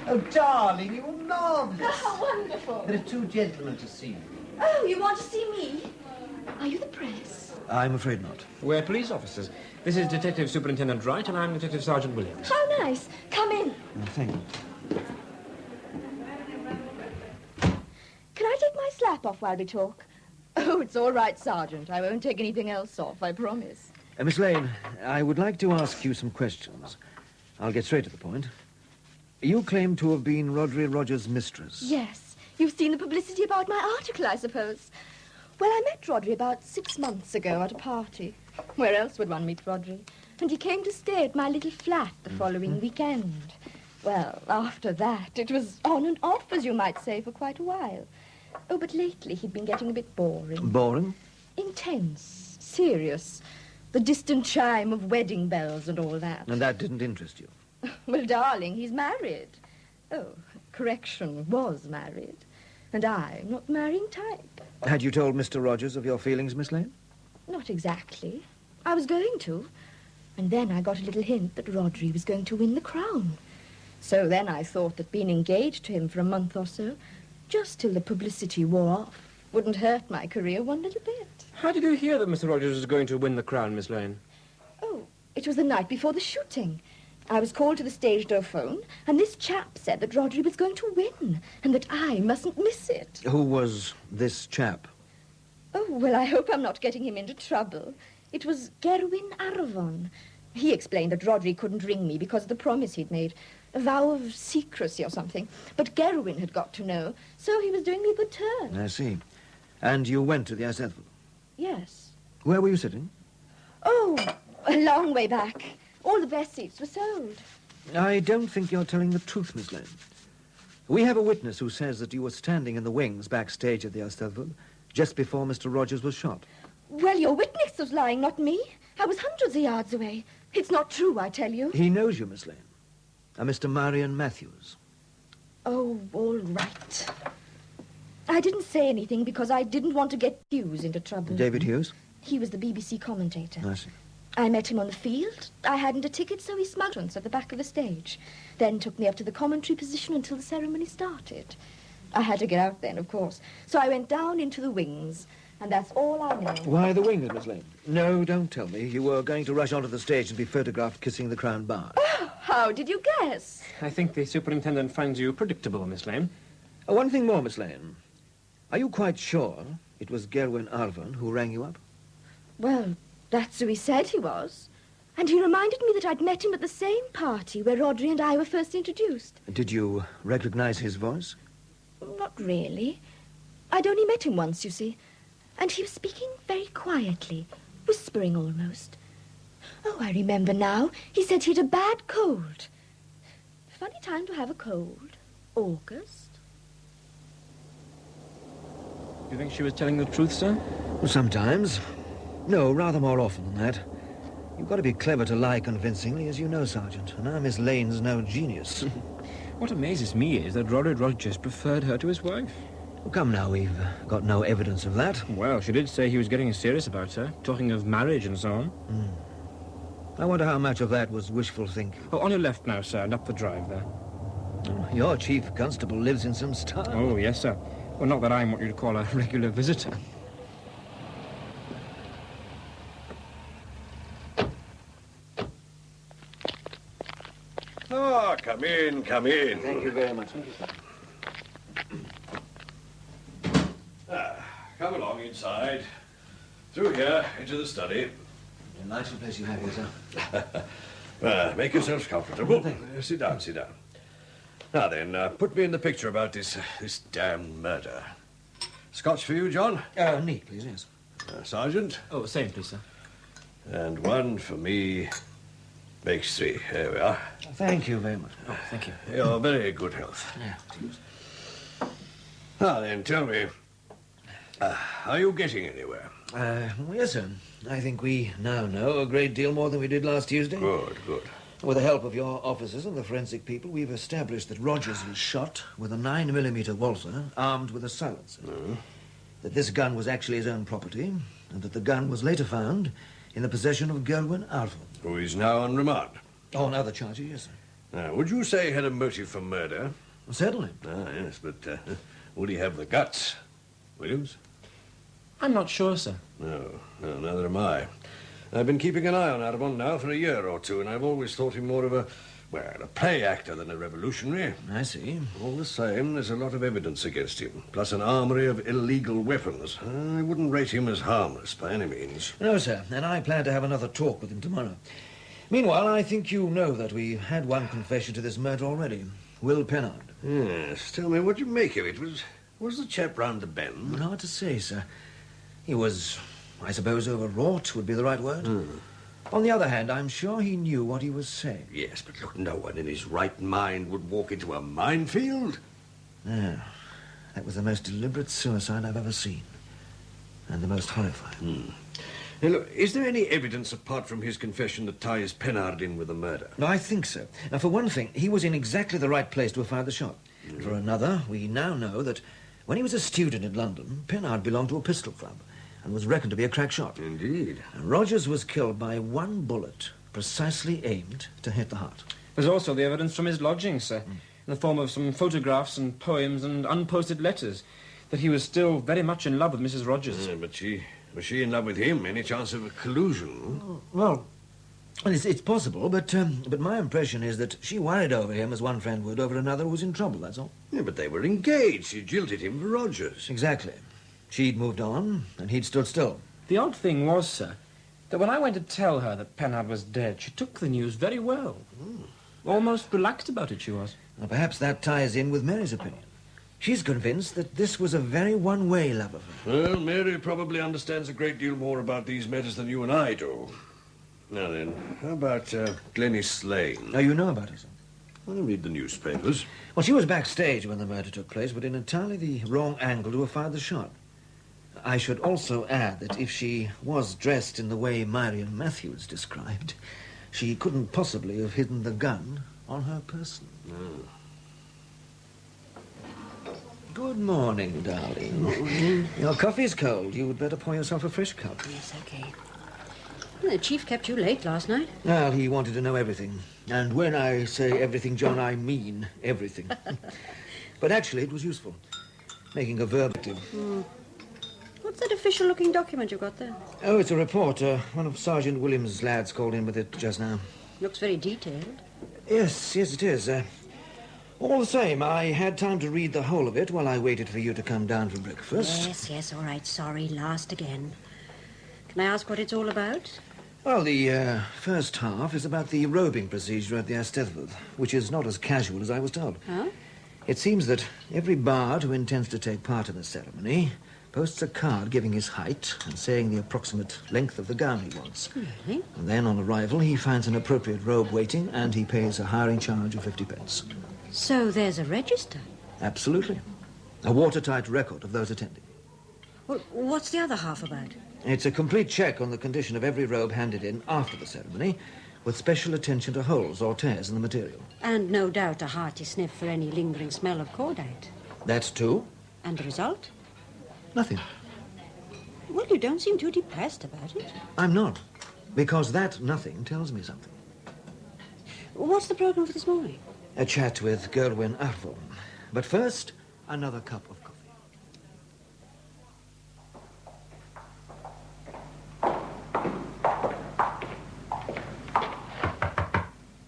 Oh, darling, you were marvellous. How wonderful. There are two gentlemen to see you. Oh, you want to see me? Are you the press? I'm afraid not. We're police officers. This is Detective Superintendent Wright, and I'm Detective Sergeant Williams. How nice. Come in. Oh, thank you. Can I take my slap off while we talk? Oh, it's all right, Sergeant. I won't take anything else off, I promise. Miss Lane, I would like to ask you some questions. I'll get straight to the point. You claim to have been Rodri Rogers' mistress. Yes. You've seen the publicity about my article, I suppose. Well, I met Rodri about 6 months ago at a party. Where else would one meet Rodri? And he came to stay at my little flat the following weekend. Well, after that, it was on and off, as you might say, for quite a while. Oh, but lately he'd been getting a bit boring. Boring? Intense. Serious. The distant chime of wedding bells and all that. And that didn't interest you? Well, darling, he's married. Oh, correction, was married. And I'm not the marrying type. Had you told Mr. Rogers of your feelings, Miss Lane? Not exactly. I was going to. And then I got a little hint that Rodri was going to win the crown. So then I thought that being engaged to him for a month or so, just till the publicity wore off, wouldn't hurt my career one little bit. How did you hear that Mr. Rogers was going to win the crown, Miss Lane? Oh, it was the night before the shooting. I was called to the stage door phone, and this chap said that Rodri was going to win, and that I mustn't miss it. Who was this chap? Oh, well, I hope I'm not getting him into trouble. It was Gerwin Arvon. He explained that Rodri couldn't ring me because of the promise he'd made, a vow of secrecy or something. But Gerwin had got to know, so he was doing me a good turn. I see. And you went to the Eisteddfod? Yes. Where were you sitting? Oh, a long way back. All the best seats were sold. I don't think you're telling the truth, Miss Lane. We have a witness who says that you were standing in the wings backstage at the Eisteddfod just before Mr. Rogers was shot. Well, your witness was lying, not me. I was hundreds of yards away. It's not true, I tell you. He knows you, Miss Lane. A Mr. Marion Matthews. Oh, all right. I didn't say anything because I didn't want to get Hughes into trouble. David Hughes? He was the BBC commentator. I see. I met him on the field. I hadn't a ticket, so he smuggled us at the back of the stage. Then took me up to the commentary position until the ceremony started. I had to get out then, of course. So I went down into the wings, and that's all I know. Why the wings, Miss Lane? No, don't tell me. You were going to rush onto the stage and be photographed kissing the Crown Bar. Oh, how did you guess? I think the superintendent finds you predictable, Miss Lane. One thing more, Miss Lane. Are you quite sure it was Gerwin Arvon who rang you up? Well, that's who he said he was. And he reminded me that I'd met him at the same party where Rodri and I were first introduced. Did you recognize his voice? Not really. I'd only met him once, you see. And he was speaking very quietly, whispering almost. Oh, I remember now. He said he'd a bad cold. Funny time to have a cold. August. You think she was telling the truth, sir? Well, sometimes. No, rather more often than that. You've got to be clever to lie convincingly, as you know, Sergeant. And our Miss Lane's no genius. What amazes me is that Roderick Rogers preferred her to his wife. Well, come now, we've got no evidence of that. Well, she did say he was getting serious about her, talking of marriage and so on. I wonder how much of that was wishful thinking. Oh, on your left now, sir, and up the drive there. Your chief constable lives in some style. Oh, yes, sir. Well, not that I'm what you'd call a regular visitor. Ah, come in, come in. Thank you very much. Come along inside. Through here, into the study. Delightful place you have here, sir. Make yourselves comfortable. Sit down, sit down. Now then, put me in the picture about this damn murder. Scotch for you, John? Neat, please, yes. Sergeant? Oh, same, please, sir. And one for me makes 3. There we are. Thank you very much. Oh, thank you. Your very good health. Yeah. Now then, tell me, are you getting anywhere? Yes, sir. I think we now know a great deal more than we did last Tuesday. Good, good. With the help of your officers and the forensic people, we've established that Rogers was shot with a 9mm Walther armed with a silencer. That this gun was actually his own property, and that the gun was later found in the possession of Gerwin Arthur. Who is now on remand. On other charges, yes, sir. Now, would you say he had a motive for murder? Certainly. Yes, but would he have the guts? Williams? I'm not sure, sir. No, neither am I. I've been keeping an eye on Arbon now for a year or two, and I've always thought him more of a play actor than a revolutionary. I see. All the same, there's a lot of evidence against him, plus an armory of illegal weapons. I wouldn't rate him as harmless by any means. No, sir, and I plan to have another talk with him tomorrow. Meanwhile, I think you know that we've had one confession to this murder already. Will Pennard. Yes, tell me, what do you make of it? Was the chap round the bend? Hard to say, sir. He was, I suppose, overwrought would be the right word. On the other hand, I'm sure he knew what he was saying. Yes, but look, no one in his right mind would walk into a minefield. No, that was the most deliberate suicide I've ever seen. And the most horrifying. Now, look, is there any evidence apart from his confession that ties Pennard in with the murder? No, I think so. Now, for one thing, he was in exactly the right place to have fired the shot. For another, we now know that when he was a student in London, Pennard belonged to a pistol club and was reckoned to be a crack shot. Indeed. And Rogers was killed by one bullet precisely aimed to hit the heart. There's also the evidence from his lodgings, sir, in the form of some photographs and poems and unposted letters, that he was still very much in love with Mrs. Rogers. But was she in love with him? Any chance of a collusion? Well, it's possible, but my impression is that she worried over him as one friend would over another who was in trouble, that's all. Yeah, but they were engaged. She jilted him for Rogers. Exactly. She'd moved on, and he'd stood still. The odd thing was, sir, that when I went to tell her that Pennard was dead, she took the news very well. Almost relaxed about it, she was. Well, perhaps that ties in with Mary's opinion. She's convinced that this was a very one-way love affair. Well, Mary probably understands a great deal more about these matters than you and I do. Now then, how about Glenys Lane? Oh, you know about her, sir? I read the newspapers. Well, she was backstage when the murder took place, but in entirely the wrong angle to have fired the shot. I should also add that if she was dressed in the way Marion Matthews described, she couldn't possibly have hidden the gun on her person. Good morning, darling. Your coffee's cold. You'd better pour yourself a fresh cup. Yes, okay. The chief kept you late last night. Well, he wanted to know everything. And when I say everything, John, I mean everything. But actually, it was useful. Making a verbatim. What's that official-looking document you've got there? Oh, it's a report. One of Sergeant Williams' lads called in with it just now. Looks very detailed. Yes, it is. All the same, I had time to read the whole of it while I waited for you to come down for breakfast. Yes, all right. Sorry, last again. Can I ask what it's all about? Well, the first half is about the robing procedure at the Eisteddfod, which is not as casual as I was told. Huh? It seems that every bard who intends to take part in the ceremony posts a card giving his height and saying the approximate length of the gown he wants. Really? And then, on arrival, he finds an appropriate robe waiting and he pays a hiring charge of 50 pence. So there's a register? Absolutely. A watertight record of those attending. Well, what's the other half about? It's a complete check on the condition of every robe handed in after the ceremony, with special attention to holes or tears in the material. And no doubt a hearty sniff for any lingering smell of cordite. That's too. And the result? Nothing. Well, you don't seem too depressed about it. I'm not, because that nothing tells me something. What's the program for this morning? A chat with Gerwin Arvon. But first, another cup of coffee.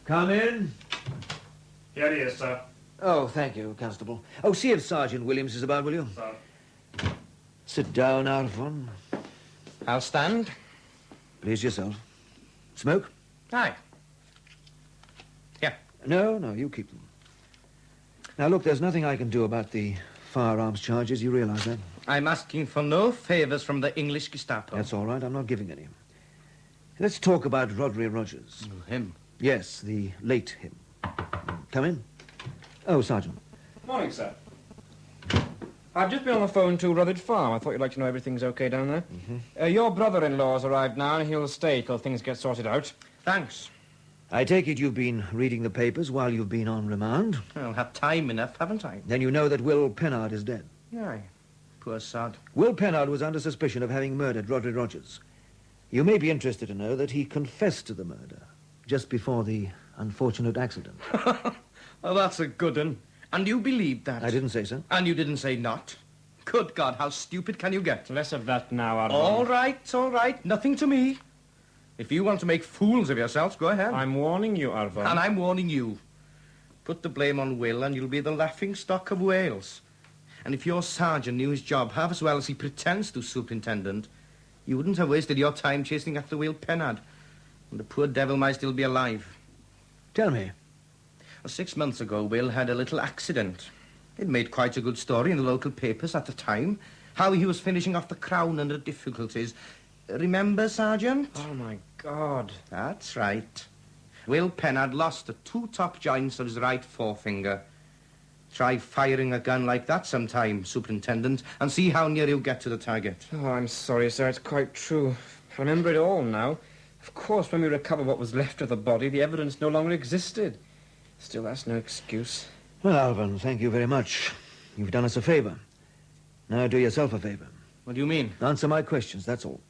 Come in. Here he is, sir. Oh, thank you, Constable. Oh, see if Sergeant Williams is about, will you? Sir. Sit down, Arvon. I'll stand. Please yourself. Smoke? Aye. Here. No, you keep them. Now, look, there's nothing I can do about the firearms charges. You realize that? I'm asking for no favours from the English Gestapo. That's all right. I'm not giving any. Let's talk about Rhodri Rogers. Him? Yes, the late him. Come in. Oh, Sergeant. Morning, sir. I've just been on the phone to Rutherford Farm. I thought you'd like to know everything's okay down there. Mm-hmm. Your brother-in-law's arrived now, and he'll stay till things get sorted out. Thanks. I take it you've been reading the papers while you've been on remand? I'll have time enough, haven't I? Then you know that Will Pennard is dead. Aye. Poor sod. Will Pennard was under suspicion of having murdered Rhodri Rogers. You may be interested to know that he confessed to the murder just before the unfortunate accident. Oh, that's a good one. And you believed that? I didn't say so. And you didn't say not? Good God, how stupid can you get? Less of that now, Arvon. All right. Nothing to me. If you want to make fools of yourselves, go ahead. I'm warning you, Arvon. And I'm warning you. Put the blame on Will and you'll be the laughing stock of Wales. And if your sergeant knew his job half as well as he pretends to, Superintendent, you wouldn't have wasted your time chasing after Will Pennard. And the poor devil might still be alive. Tell me. 6 months ago, Will had a little accident. It made quite a good story in the local papers at the time. How he was finishing off the crown under difficulties. Remember, Sergeant? Oh, my God. That's right. Will Pennard lost the 2 top joints of his right forefinger. Try firing a gun like that sometime, Superintendent, and see how near you get to the target. Oh, I'm sorry, sir. It's quite true. I remember it all now. Of course, when we recovered what was left of the body, the evidence no longer existed. Still, that's no excuse. Well, Alvin, thank you very much. You've done us a favor. Now do yourself a favor. What do you mean? Answer my questions, that's all.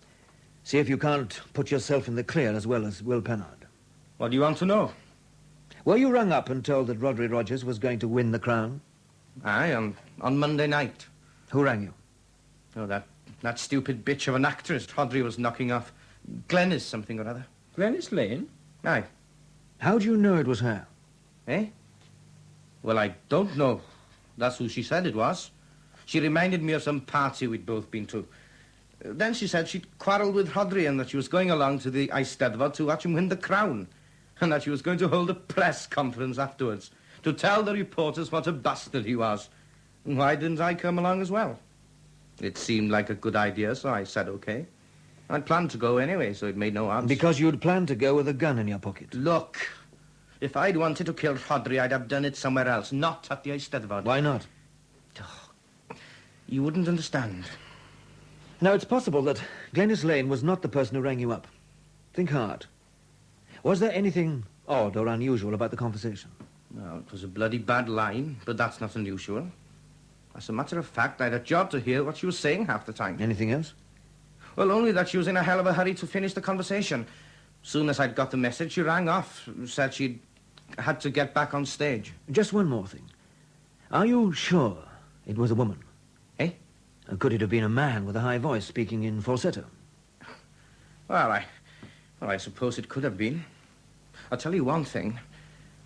See if you can't put yourself in the clear as well as Will Pennard. What do you want to know? Were you rung up and told that Rhodri Rogers was going to win the crown? Aye, on Monday night. Who rang you? Oh, that stupid bitch of an actress Rhodri was knocking off. Glenys something or other. Glenys Lane? Aye. How do you know it was her? Eh? Well, I don't know. That's who she said it was. She reminded me of some party we'd both been to. Then she said she'd quarrelled with Rhodri and that she was going along to the Eisteddfod to watch him win the crown. And that she was going to hold a press conference afterwards to tell the reporters what a bastard he was. And why didn't I come along as well? It seemed like a good idea, so I said okay. I'd planned to go anyway, so it made no odds. Because you'd planned to go with a gun in your pocket. Look, if I'd wanted to kill Rhodri, I'd have done it somewhere else, not at the Eisteddfod. Why not? You wouldn't understand. Now, it's possible that Glenys Lane was not the person who rang you up. Think hard. Was there anything odd or unusual about the conversation? Well, it was a bloody bad line, but that's not unusual. As a matter of fact, I had a job to hear what she was saying half the time. Anything else? Well, only that she was in a hell of a hurry to finish the conversation. Soon as I'd got the message, she rang off, said she'd had to get back on stage. Just one more thing. Are you sure it was a woman? Eh? Could it have been a man with a high voice speaking in falsetto? Well, I suppose it could have been. I'll tell you one thing.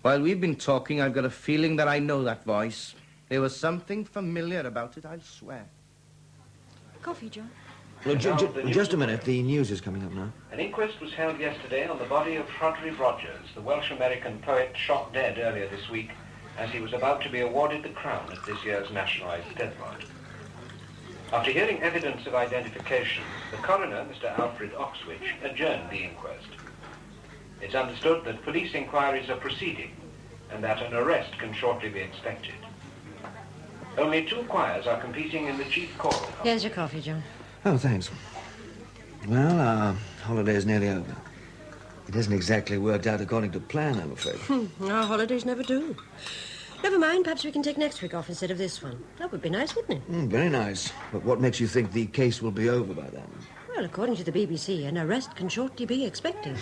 While we've been talking, I've got a feeling that I know that voice. There was something familiar about it, I'll swear. Coffee, John? Just a minute. The news is coming up now. An inquest was held yesterday on the body of Rhodri Rogers, the Welsh-American poet shot dead earlier this week as he was about to be awarded the crown at this year's national Eisteddfod. After hearing evidence of identification, the coroner, Mr. Alfred Oxwich, adjourned the inquest. It's understood that police inquiries are proceeding and that an arrest can shortly be expected. Only 2 choirs are competing in the chief choral. Here's your coffee, John. Oh, thanks. Well, our holiday's nearly over. It hasn't exactly worked out according to plan, I'm afraid. Our holidays never do. Never mind, perhaps we can take next week off instead of this one. That would be nice, wouldn't it? Very nice. But what makes you think the case will be over by then? Well, according to the BBC, an arrest can shortly be expected.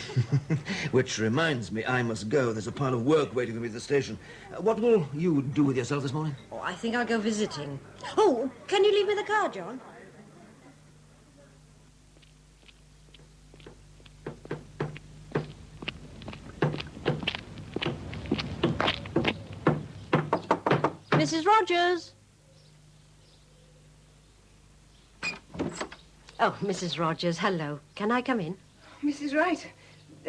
Which reminds me, I must go. There's a pile of work waiting for me at the station. What will you do with yourself this morning? Oh, I think I'll go visiting. Oh, can you leave me the car, John? Mrs. Rogers. Oh, Mrs. Rogers, hello. Can I come in? Mrs. Wright,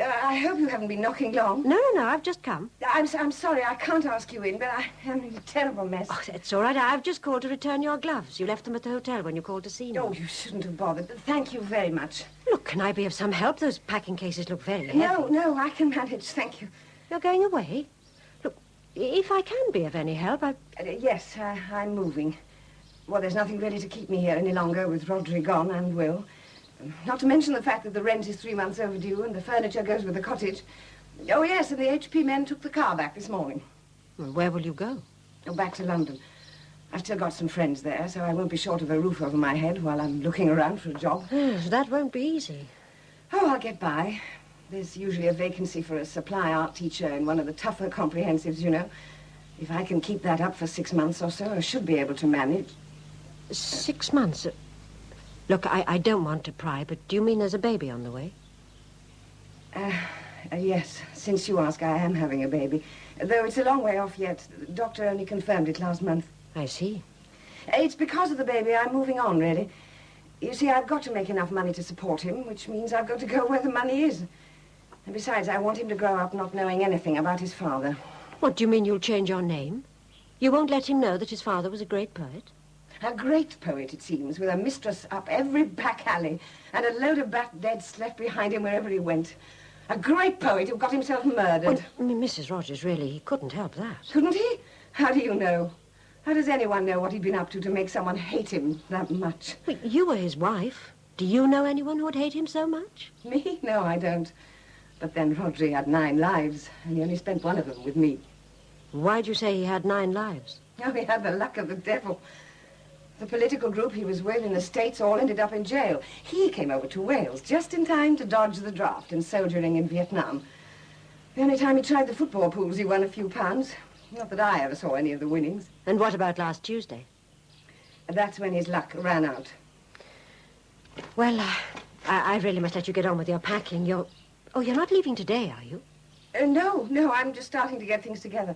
I hope you haven't been knocking long. No, I've just come. I'm sorry, I can't ask you in, but I'm in a terrible mess. Oh, it's all right. I've just called to return your gloves. You left them at the hotel when you called to see me. Oh, you shouldn't have bothered, but thank you very much. Look, can I be of some help? Those packing cases look very heavy. No, I can manage, thank you. You're going away? Look, if I can be of any help, Yes, I'm moving. Well, there's nothing really to keep me here any longer with Rhodri gone and Will. Not to mention the fact that the rent is 3 months overdue and the furniture goes with the cottage. Oh, yes, and the HP men took the car back this morning. Well, where will you go? Oh, back to London. I've still got some friends there, so I won't be short of a roof over my head while I'm looking around for a job. That won't be easy. Oh, I'll get by. There's usually a vacancy for a supply art teacher in one of the tougher comprehensives, you know. If I can keep that up for 6 months or so, I should be able to manage. 6 months? Look, I don't want to pry, but do you mean there's a baby on the way? Yes. Since you ask, I am having a baby. Though it's a long way off yet. The doctor only confirmed it last month. I see. It's because of the baby I'm moving on, really. You see, I've got to make enough money to support him, which means I've got to go where the money is. And besides, I want him to grow up not knowing anything about his father. What, do you mean you'll change your name? You won't let him know that his father was a great poet? A great poet, it seems, with a mistress up every back alley and a load of bat deads left behind him wherever he went. A great poet who got himself murdered. Well, Mrs. Rogers, really, he couldn't help that. Couldn't he? How do you know? How does anyone know what he'd been up to make someone hate him that much? Well, you were his wife. Do you know anyone who would hate him so much? Me? No, I don't. But then Rhodri had 9 lives, and he only spent one of them with me. Why'd you say he had 9 lives? Oh, he had the luck of the devil. The political group he was with in the States all ended up in jail. He came over to Wales just in time to dodge the draft and soldiering in Vietnam. The only time he tried the football pools, he won a few pounds. Not that I ever saw any of the winnings. And what about last Tuesday? That's when his luck ran out. Well, I really must let you get on with your packing. You're not leaving today, are you? No, I'm just starting to get things together.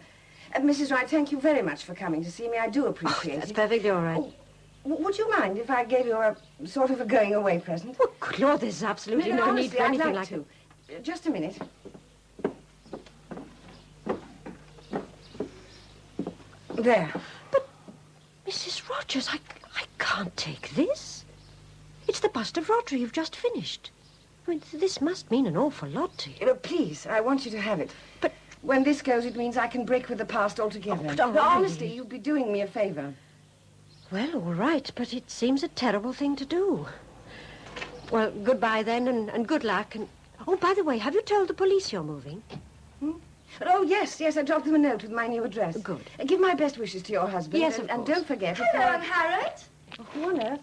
Mrs. Wright, thank you very much for coming to see me. I do appreciate it. That's perfectly all right. Oh, would you mind if I gave you a sort of a going-away present? Oh, good Lord, there's absolutely no need for anything like to. Just a minute. There. But, Mrs. Rogers, I can't take this. It's the bust of Rhodri you've just finished. I mean, this must mean an awful lot to you. Please, I want you to have it. But when this goes, it means I can break with the past altogether. Oh, but honestly, you'd be doing me a favor. Well, all right, but it seems a terrible thing to do. Well, goodbye then, and good luck. And oh, by the way, have you told the police you're moving? Oh, yes, I dropped them a note with my new address. Good. Give my best wishes to your husband. Yes, of course. And don't forget... Hello, I'm Harriet. Oh, who on earth?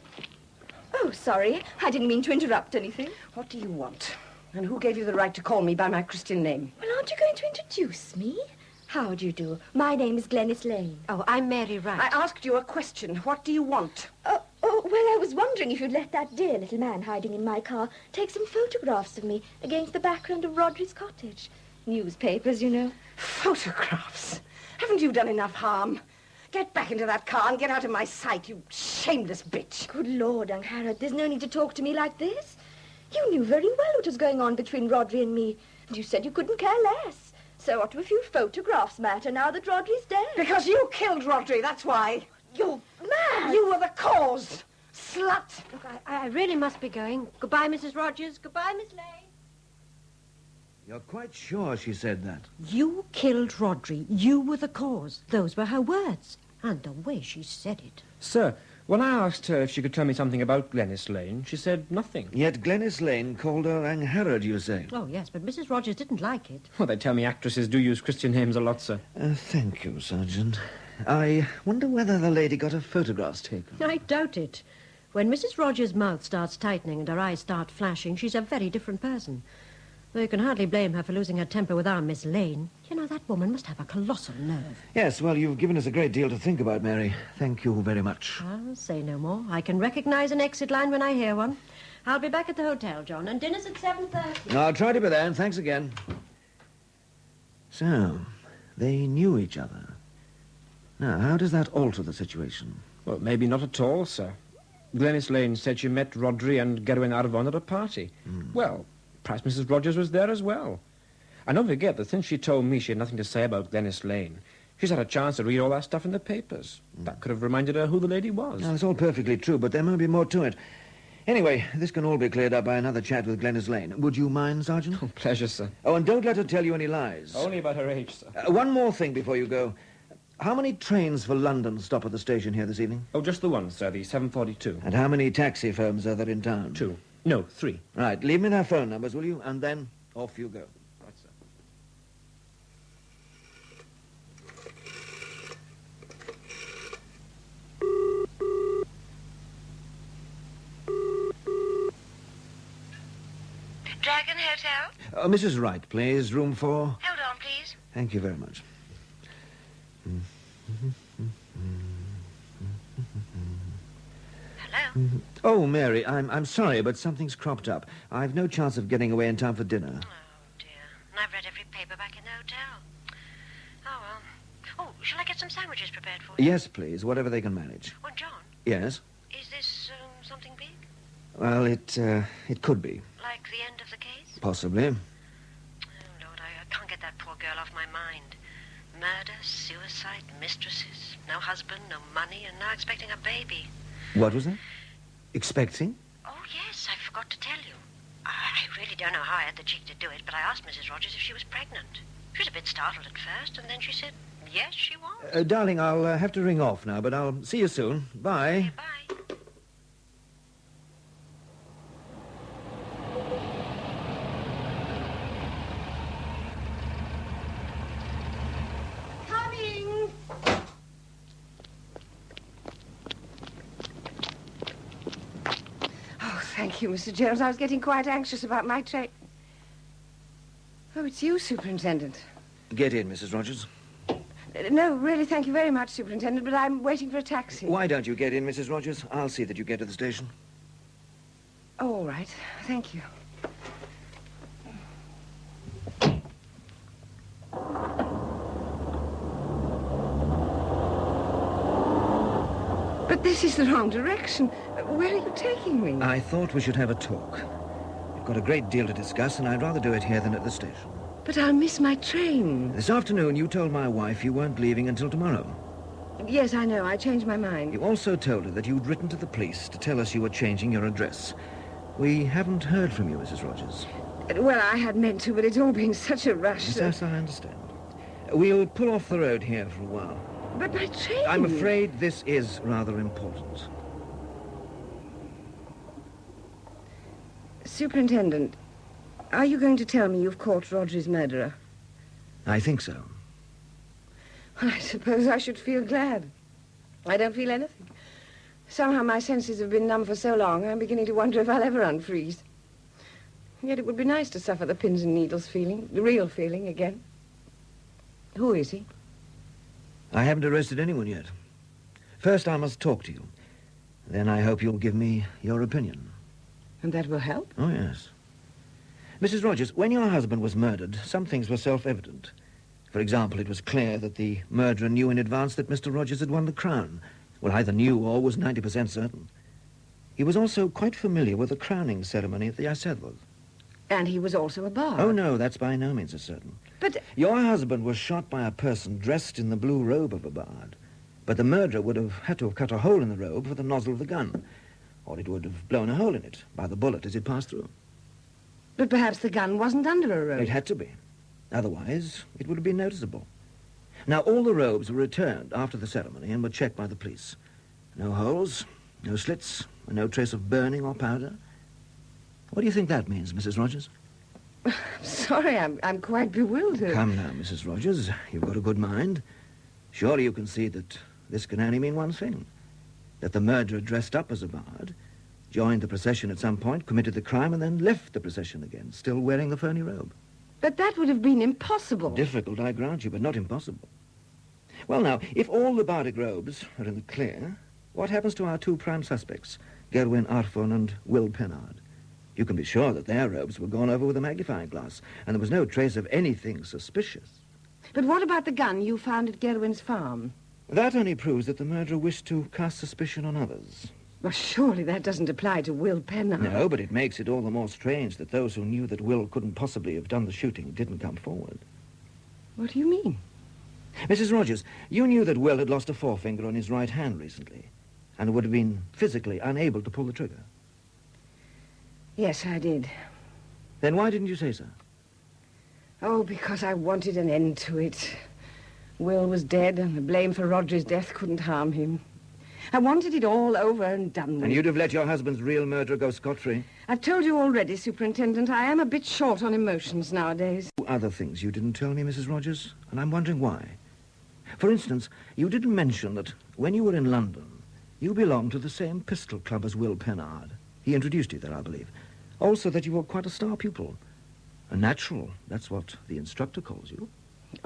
Oh, sorry. I didn't mean to interrupt anything. What do you want? And who gave you the right to call me by my Christian name? Well, aren't you going to introduce me? How do you do? My name is Glenys Lane. Oh, I'm Mary Wright. I asked you a question. What do you want? Well, I was wondering if you'd let that dear little man hiding in my car take some photographs of me against the background of Rhodri's cottage. Newspapers, you know. Photographs? Haven't you done enough harm? Get back into that car and get out of my sight, you shameless bitch. Good Lord, Angharad, there's no need to talk to me like this. You knew very well what was going on between Rhodri and me, and you said you couldn't care less. So what do a few photographs matter now that Rodri's dead? Because you killed Rhodri, that's why. You're mad. You were the cause. Slut. Look, I really must be going. Goodbye, Mrs. Rogers. Goodbye, Miss Lane. You're quite sure she said that? You killed Rhodri. You were the cause. Those were her words. And the way she said it. Sir, when I asked her if she could tell me something about Glenys Lane, she said nothing. Yet Glenys Lane called her Angharad, you say? Oh, yes, but Mrs. Rogers didn't like it. Well, they tell me actresses do use Christian names a lot, sir. Thank you, Sergeant. I wonder whether the lady got her photographs taken. I doubt it. When Mrs. Rogers' mouth starts tightening and her eyes start flashing, she's a very different person. Though you can hardly blame her for losing her temper with our Miss Lane. You know, that woman must have a colossal nerve. Yes, well, you've given us a great deal to think about, Mary. Thank you very much. I'll say no more. I can recognize an exit line when I hear one. I'll be back at the hotel, John, and dinner's at 7:30. I'll try to be there, and thanks again. So, they knew each other. Now, how does that alter the situation? Well, maybe not at all, sir. Glenys Lane said she met Rhodri and Gerwin Arvon at a party. Well, perhaps Mrs. Rogers was there as well. And don't forget that since she told me she had nothing to say about Glenys Lane, she's had a chance to read all that stuff in the papers. That could have reminded her who the lady was. Now, it's all perfectly true, but there might be more to it. Anyway, this can all be cleared up by another chat with Glenys Lane. Would you mind, Sergeant? Oh, pleasure, sir. Oh, and don't let her tell you any lies. Only about her age, sir. One more thing before you go. How many trains for London stop at the station here this evening? Oh, just the one, sir, the 7:42. And how many taxi firms are there in town? 2. No, 3. Right, leave me their phone numbers, will you? And then off you go. Right, sir. Dragon Hotel? Mrs. Wright, please. Room 4. Hold on, please. Thank you very much. Hello? Oh, Mary, I'm sorry, but something's cropped up. I've no chance of getting away in time for dinner. Oh, dear. And I've read every paperback in the hotel. Oh, well. Oh, shall I get some sandwiches prepared for you? Yes, please, whatever they can manage. Well, John, Yes? is this something big? Well, it could be. Like the end of the case? Possibly. Oh, Lord, I can't get that poor girl off my mind. Murder, suicide, mistresses, no husband, no money, and now expecting a baby. What was that? Expecting? Oh, yes, I forgot to tell you. I really don't know how I had the cheek to do it, but I asked Mrs. Rogers if she was pregnant. She was a bit startled at first, and then she said, yes, she was. Darling, I'll have to ring off now, but I'll see you soon. Bye. Okay, bye. Coming! Oh, thank you, Mr. Jones. I was getting quite anxious about my train. Oh, it's you, Superintendent. Get in, Mrs. Rogers. No, really, thank you very much, Superintendent, but I'm waiting for a taxi. Why don't you get in, Mrs. Rogers? I'll see that you get to the station. Oh, all right. Thank you. But this is the wrong direction. Where are you taking me? I thought we should have a talk. We've got a great deal to discuss, and I'd rather do it here than at the station. But I'll miss my train. This afternoon, you told my wife you weren't leaving until tomorrow. Yes, I know. I changed my mind. You also told her that you'd written to the police to tell us you were changing your address. We haven't heard from you, Mrs. Rogers. Well, I had meant to, but it's all been such a rush. Yes, I understand. We'll pull off the road here for a while. But my train... I'm afraid this is rather important. Superintendent, are you going to tell me you've caught Rhodri's murderer? I think so. Well, I suppose I should feel glad. I don't feel anything. Somehow my senses have been numb for so long, I'm beginning to wonder if I'll ever unfreeze. Yet it would be nice to suffer the pins and needles feeling, the real feeling, again. Who is he? I haven't arrested anyone yet. First, I must talk to you. Then I hope you'll give me your opinion. And that will help? Oh, yes. Mrs. Rogers, when your husband was murdered, some things were self-evident. For example, it was clear that the murderer knew in advance that Mr. Rogers had won the crown. Well, either knew or was 90% certain. He was also quite familiar with the crowning ceremony at the Eisteddfod. And he was also a bard. Oh, no, that's by no means as certain. But... Your husband was shot by a person dressed in the blue robe of a bard. But the murderer would have had to have cut a hole in the robe for the nozzle of the gun. Or it would have blown a hole in it by the bullet as it passed through. But perhaps the gun wasn't under a robe. It had to be. Otherwise, it would have been noticeable. Now, all the robes were returned after the ceremony and were checked by the police. No holes, no slits, and no trace of burning or powder. What do you think that means, Mrs. Rogers? I'm sorry, I'm quite bewildered. Come now, Mrs. Rogers. You've got a good mind. Surely you can see that this can only mean one thing. That the murderer dressed up as a bard, joined the procession at some point, committed the crime, and then left the procession again, still wearing the ferny robe. But that would have been impossible. Difficult, I grant you, but not impossible. Well, now, if all the bardic robes are in the clear, what happens to our two prime suspects, Gerwin Arfon and Will Pennard? You can be sure that their robes were gone over with a magnifying glass, and there was no trace of anything suspicious. But what about the gun you found at Gerwin's farm? That only proves that the murderer wished to cast suspicion on others. Well, surely that doesn't apply to Will Pennard. No, but it makes it all the more strange that those who knew that Will couldn't possibly have done the shooting didn't come forward. What do you mean? Mrs. Rogers, you knew that Will had lost a forefinger on his right hand recently and would have been physically unable to pull the trigger. Yes, I did. Then why didn't you say so? Oh, because I wanted an end to it. Will was dead, and the blame for Roger's death couldn't harm him. I wanted it all over and done with. And you'd have let your husband's real murderer go scot-free? I've told you already, Superintendent, I am a bit short on emotions nowadays. Other things you didn't tell me, Mrs. Rogers, and I'm wondering why. For instance, you didn't mention that when you were in London, you belonged to the same pistol club as Will Pennard. He introduced you there, I believe. Also that you were quite a star pupil. A natural, that's what the instructor calls you.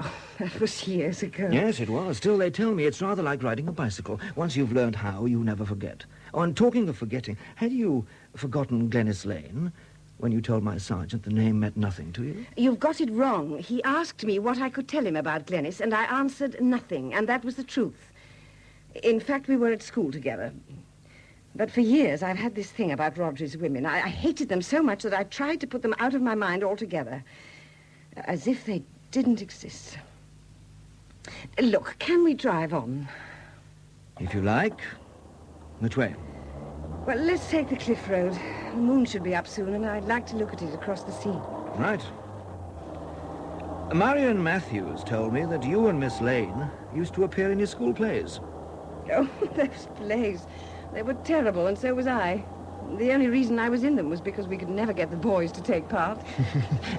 Oh, that was years ago. Yes, it was. Still, they tell me it's rather like riding a bicycle. Once you've learned how, you never forget. Oh, and talking of forgetting, had you forgotten Glenys Lane when you told my sergeant the name meant nothing to you? You've got it wrong. He asked me what I could tell him about Glenys, and I answered nothing, and that was the truth. In fact, we were at school together. But for years, I've had this thing about Roger's women. I hated them so much that I tried to put them out of my mind altogether, as if they didn't exist. Look, can we drive on? If you like. Which way? Well, let's take the cliff road. The moon should be up soon, and I'd like to look at it across the sea. Right. Marion Matthews told me that you and Miss Lane used to appear in his school plays. Oh, those plays. They were terrible, and so was I. The only reason I was in them was because we could never get the boys to take part.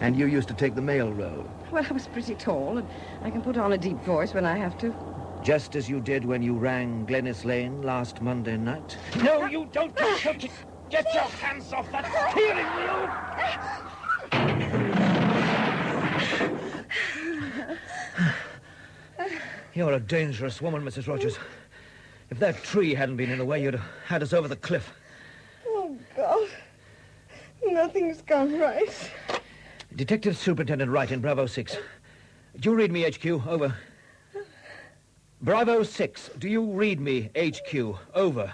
And you used to take the male role? Well, I was pretty tall, and I can put on a deep voice when I have to. Just as you did when you rang Glenys Lane last Monday night? No, you don't get touching. Get your hands off that steering wheel! You're a dangerous woman, Mrs. Rogers. If that tree hadn't been in the way, you'd have had us over the cliff. Oh, God. Nothing's gone right. Detective Superintendent Wright in Bravo 6. Do you read me, HQ? Over. Bravo 6. Do you read me, HQ? Over.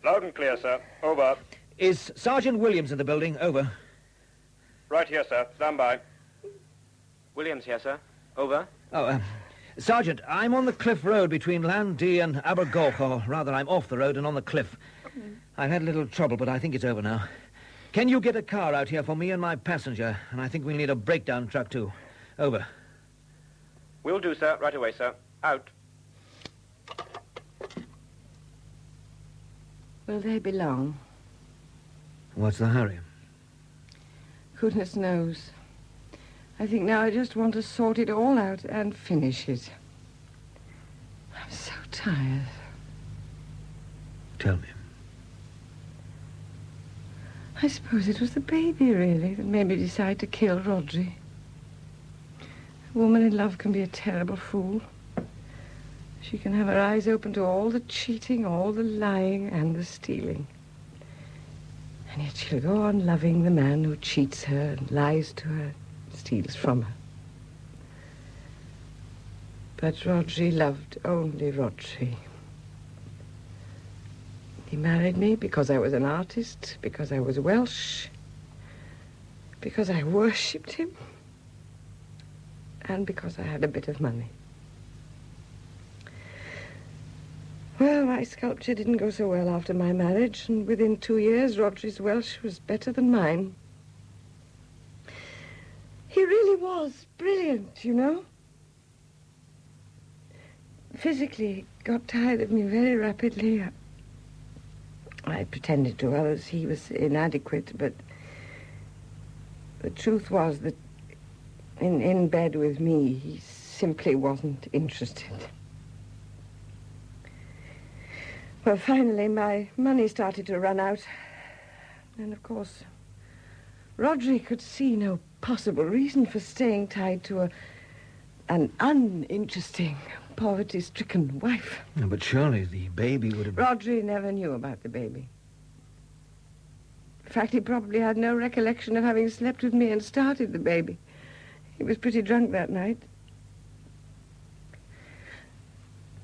Loud and clear, sir. Over. Is Sergeant Williams in the building? Over. Right here, sir. Stand by. Williams here, sir. Over. Oh, Sergeant, I'm on the cliff road between Landee and Abergorch, or rather, I'm off the road and on the cliff. I've had a little trouble, but I think it's over now. Can you get a car out here for me and my passenger? And I think we'll need a breakdown truck, too. Over. Will do, sir. Right away, sir. Out. Will they be long? What's the hurry? Goodness knows. I think now I just want to sort it all out and finish it. I'm so tired. Tell me. I suppose it was the baby, really, that made me decide to kill Rodri. A woman in love can be a terrible fool. She can have her eyes open to all the cheating, all the lying, and the stealing. And yet she'll go on loving the man who cheats her and lies to her, steals from her. But Rodri loved only Rodri. He married me because I was an artist, because I was Welsh, because I worshipped him, and because I had a bit of money. Well, my sculpture didn't go so well after my marriage, and within 2 years, Rodri's Welsh was better than mine. He really was brilliant, you know. Physically, he got tired of me very rapidly. I pretended to others he was inadequate, but the truth was that in bed with me, he simply wasn't interested. Well, finally, my money started to run out. And, of course, Rodri could see no possible reason for staying tied to an uninteresting, poverty-stricken wife. Yeah, but surely the baby would have... Rodri never knew about the baby. In fact, he probably had no recollection of having slept with me and started the baby. He was pretty drunk that night.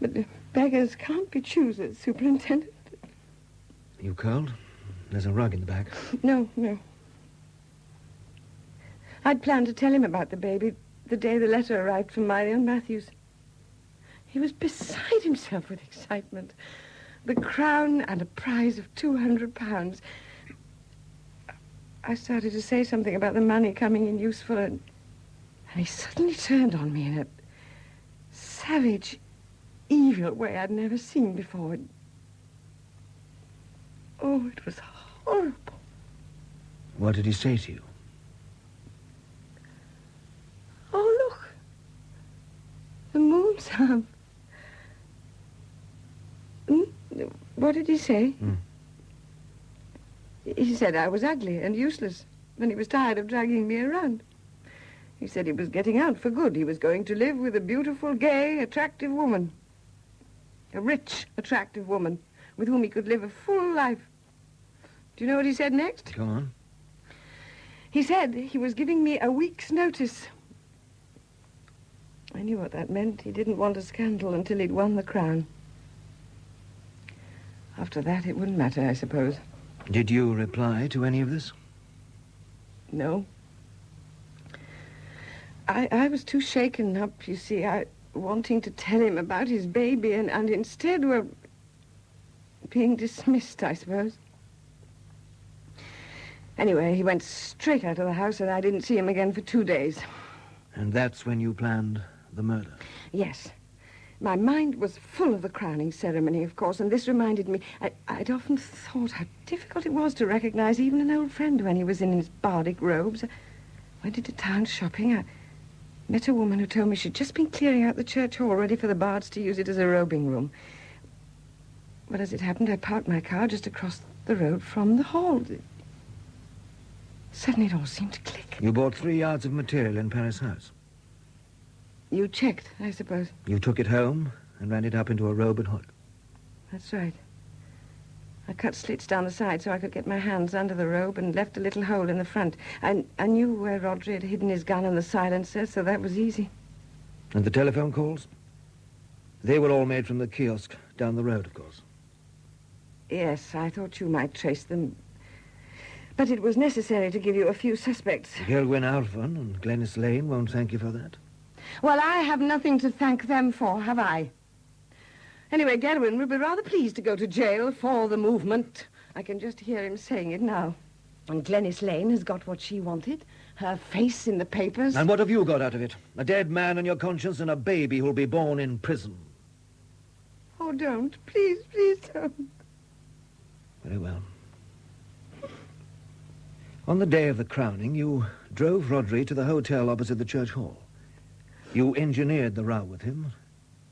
But beggars can't be choosers, Superintendent. You cold? There's a rug in the back. No. I'd planned to tell him about the baby the day the letter arrived from Marion Matthews. He was beside himself with excitement. The crown and a prize of £200. I started to say something about the money coming in useful, and he suddenly turned on me in a savage, evil way I'd never seen before. Oh, it was horrible. What did he say to you? Oh, look. The moon's up. What did he say? He said I was ugly and useless, and he was tired of dragging me around. He said he was getting out for good. He was going to live with a beautiful, gay, attractive woman. A rich, attractive woman with whom he could live a full life. Do you know what he said next? Go on. He said he was giving me a week's notice. I knew what that meant. He didn't want a scandal until he'd won the crown. After that, it wouldn't matter, I suppose. Did you reply to any of this? No. I was too shaken up, you see, wanting to tell him about his baby, and instead, well, being dismissed, I suppose. Anyway, he went straight out of the house, and I didn't see him again for 2 days. And that's when you planned the murder? Yes. My mind was full of the crowning ceremony, of course, and this reminded me... I'd often thought how difficult it was to recognize even an old friend when he was in his bardic robes. I went into town shopping. I met a woman who told me she'd just been clearing out the church hall, ready for the Bards to use it as a robing room. But as it happened, I parked my car just across the road from the hall. Suddenly it all seemed to click. You bought 3 yards of material in Paris House? You checked, I suppose. You took it home and ran it up into a robe and hook? That's right. I cut slits down the side so I could get my hands under the robe and left a little hole in the front. I knew where Rodri had hidden his gun and the silencer, so that was easy. And the telephone calls? They were all made from the kiosk down the road, of course. Yes, I thought you might trace them. But it was necessary to give you a few suspects. Gelwyn Alphon and Glenys Lane won't thank you for that. Well, I have nothing to thank them for, have I? Anyway, Gelwyn will be rather pleased to go to jail for the movement. I can just hear him saying it now. And Glenys Lane has got what she wanted. Her face in the papers. And what have you got out of it? A dead man on your conscience and a baby who'll be born in prison. Oh, don't. Please, please don't. Very well. On the day of the crowning, you drove Rodri to the hotel opposite the church hall. You engineered the row with him,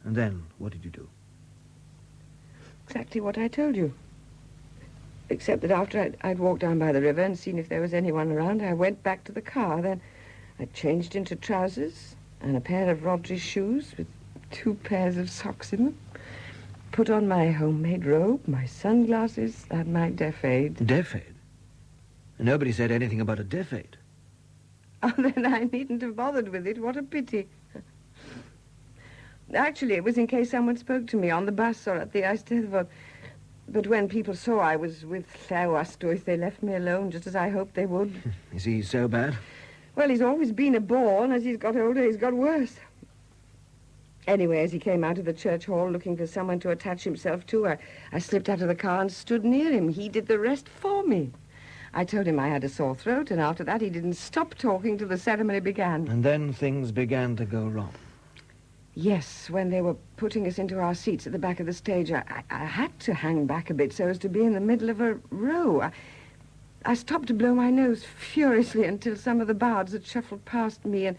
and then what did you do? Exactly what I told you. Except that after I'd walked down by the river and seen if there was anyone around, I went back to the car. Then I changed into trousers and a pair of Rodri's shoes with 2 pairs of socks in them, put on my homemade robe, my sunglasses, and my deaf aid. Deaf aid? Nobody said anything about a deaf aid. Oh, then I needn't have bothered with it. What a pity. Actually, it was in case someone spoke to me on the bus or at the Eisteddfod. But when people saw I was with Eisteddfod, they left me alone, just as I hoped they would. Is he so bad? Well, he's always been a bore, and as he's got older, he's got worse. Anyway, as he came out of the church hall looking for someone to attach himself to, I slipped out of the car and stood near him. He did the rest for me. I told him I had a sore throat, and after that he didn't stop talking till the ceremony began. And then things began to go wrong. Yes, when they were putting us into our seats at the back of the stage, I had to hang back a bit so as to be in the middle of a row. I stopped to blow my nose furiously until some of the bards had shuffled past me, and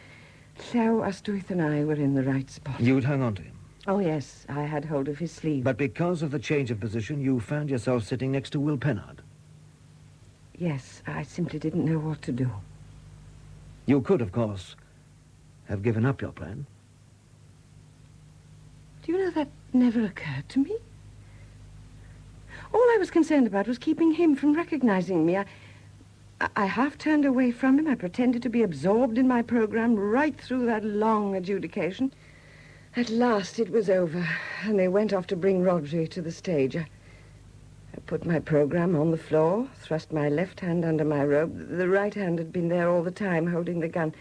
Eisteddfod and I were in the right spot. You'd hung on to him? Oh, yes, I had hold of his sleeve. But because of the change of position, you found yourself sitting next to Will Pennard? Yes, I simply didn't know what to do. You could, of course, have given up your plan. Do you know that never occurred to me? All I was concerned about was keeping him from recognizing me. I half turned away from him. I pretended to be absorbed in my program right through that long adjudication. At last it was over, and they went off to bring Rodri to the stage. I put my program on the floor, thrust my left hand under my robe. The right hand had been there all the time, holding the gun,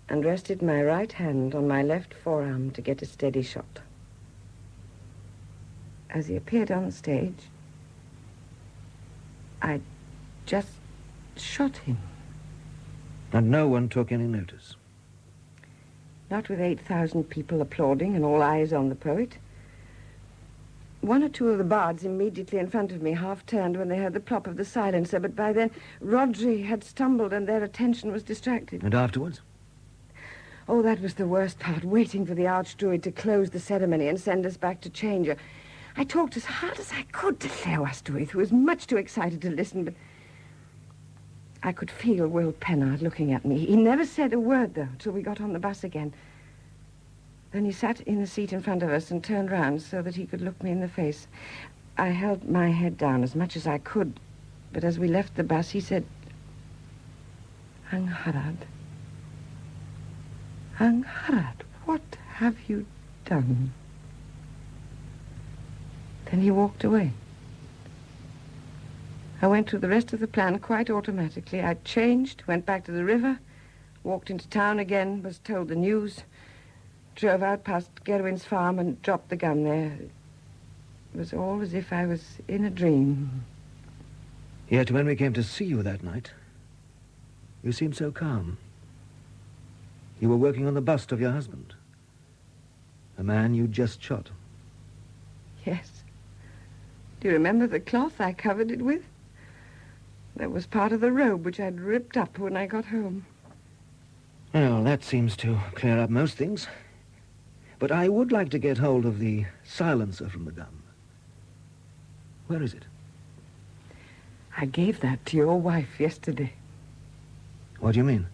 and rested my right hand on my left forearm to get a steady shot. As he appeared on the stage, I just shot him. And no one took any notice? Not with 8,000 people applauding and all eyes on the poet. One or two of the bards immediately in front of me half turned when they heard the plop of the silencer, but by then Rodri had stumbled and their attention was distracted. And afterwards? Oh, that was the worst part, waiting for the archdruid to close the ceremony and send us back to change. I talked as hard as I could to Eisteddfod, who was much too excited to listen, but I could feel Will Pennard looking at me. He never said a word, though, till we got on the bus again. Then he sat in the seat in front of us and turned round so that he could look me in the face. I held my head down as much as I could, but as we left the bus, he said, Angharad, what have you done? Then he walked away. I went through the rest of the plan quite automatically. I changed, went back to the river, walked into town again, was told the news, drove out past Gerwin's farm and dropped the gun there. It was all as if I was in a dream. Yet when we came to see you that night, you seemed so calm. You were working on the bust of your husband, a man you just shot. Yes. Do you remember the cloth I covered it with? That was part of the robe which I'd ripped up when I got home. Well, that seems to clear up most things. But I would like to get hold of the silencer from the gun. Where is it? I gave that to your wife yesterday. What do you mean?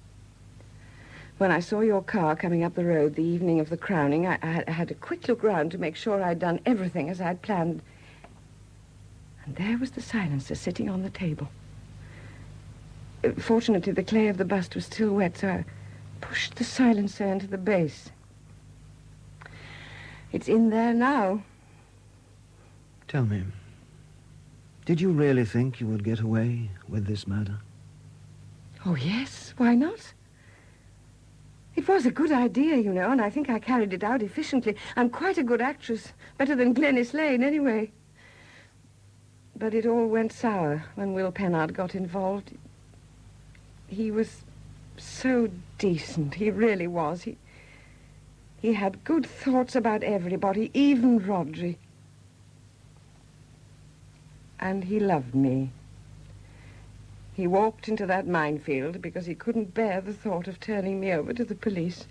When I saw your car coming up the road the evening of the crowning, I had a quick look round to make sure I'd done everything as I'd planned. And there was the silencer sitting on the table. Fortunately, the clay of the bust was still wet, so I pushed the silencer into the base. It's in there now. Tell me, did you really think you would get away with this murder? Oh, yes. Why not? It was a good idea, you know, and I think I carried it out efficiently. I'm quite a good actress. Better than Glenys Lane, anyway. But it all went sour when Will Pennard got involved. He was so decent. He really was. He had good thoughts about everybody, even Rodri. And he loved me. He walked into that minefield because he couldn't bear the thought of turning me over to the police.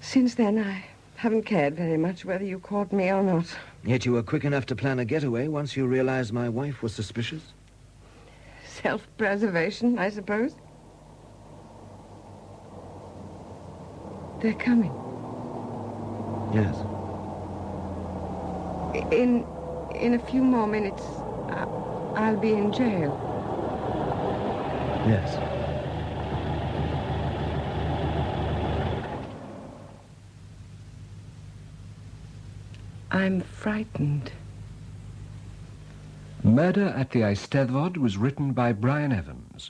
Since then, I haven't cared very much whether you caught me or not. Yet you were quick enough to plan a getaway once you realized my wife was suspicious? Self-preservation, I suppose. They're coming. Yes. In a few more minutes, I'll be in jail. Yes. I'm frightened. Murder at the Eisteddfod was written by Brian Evans.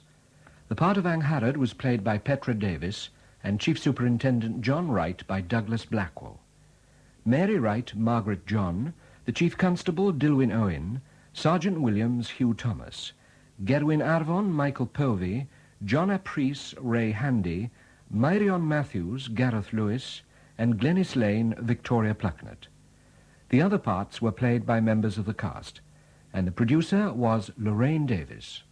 The part of Angharad was played by Petra Davies and Chief Superintendent John Wright by Douglas Blackwell. Mary Wright, Margaret John, the Chief Constable, Dilwyn Owen, Sergeant Williams, Hugh Thomas, Gerwyn Arfon, Michael Povey, John Aprise, Ray Handy, Myrion Matthews, Gareth Lewis, and Glenys Lane, Victoria Plucknett. The other parts were played by members of the cast, and the producer was Lorraine Davies.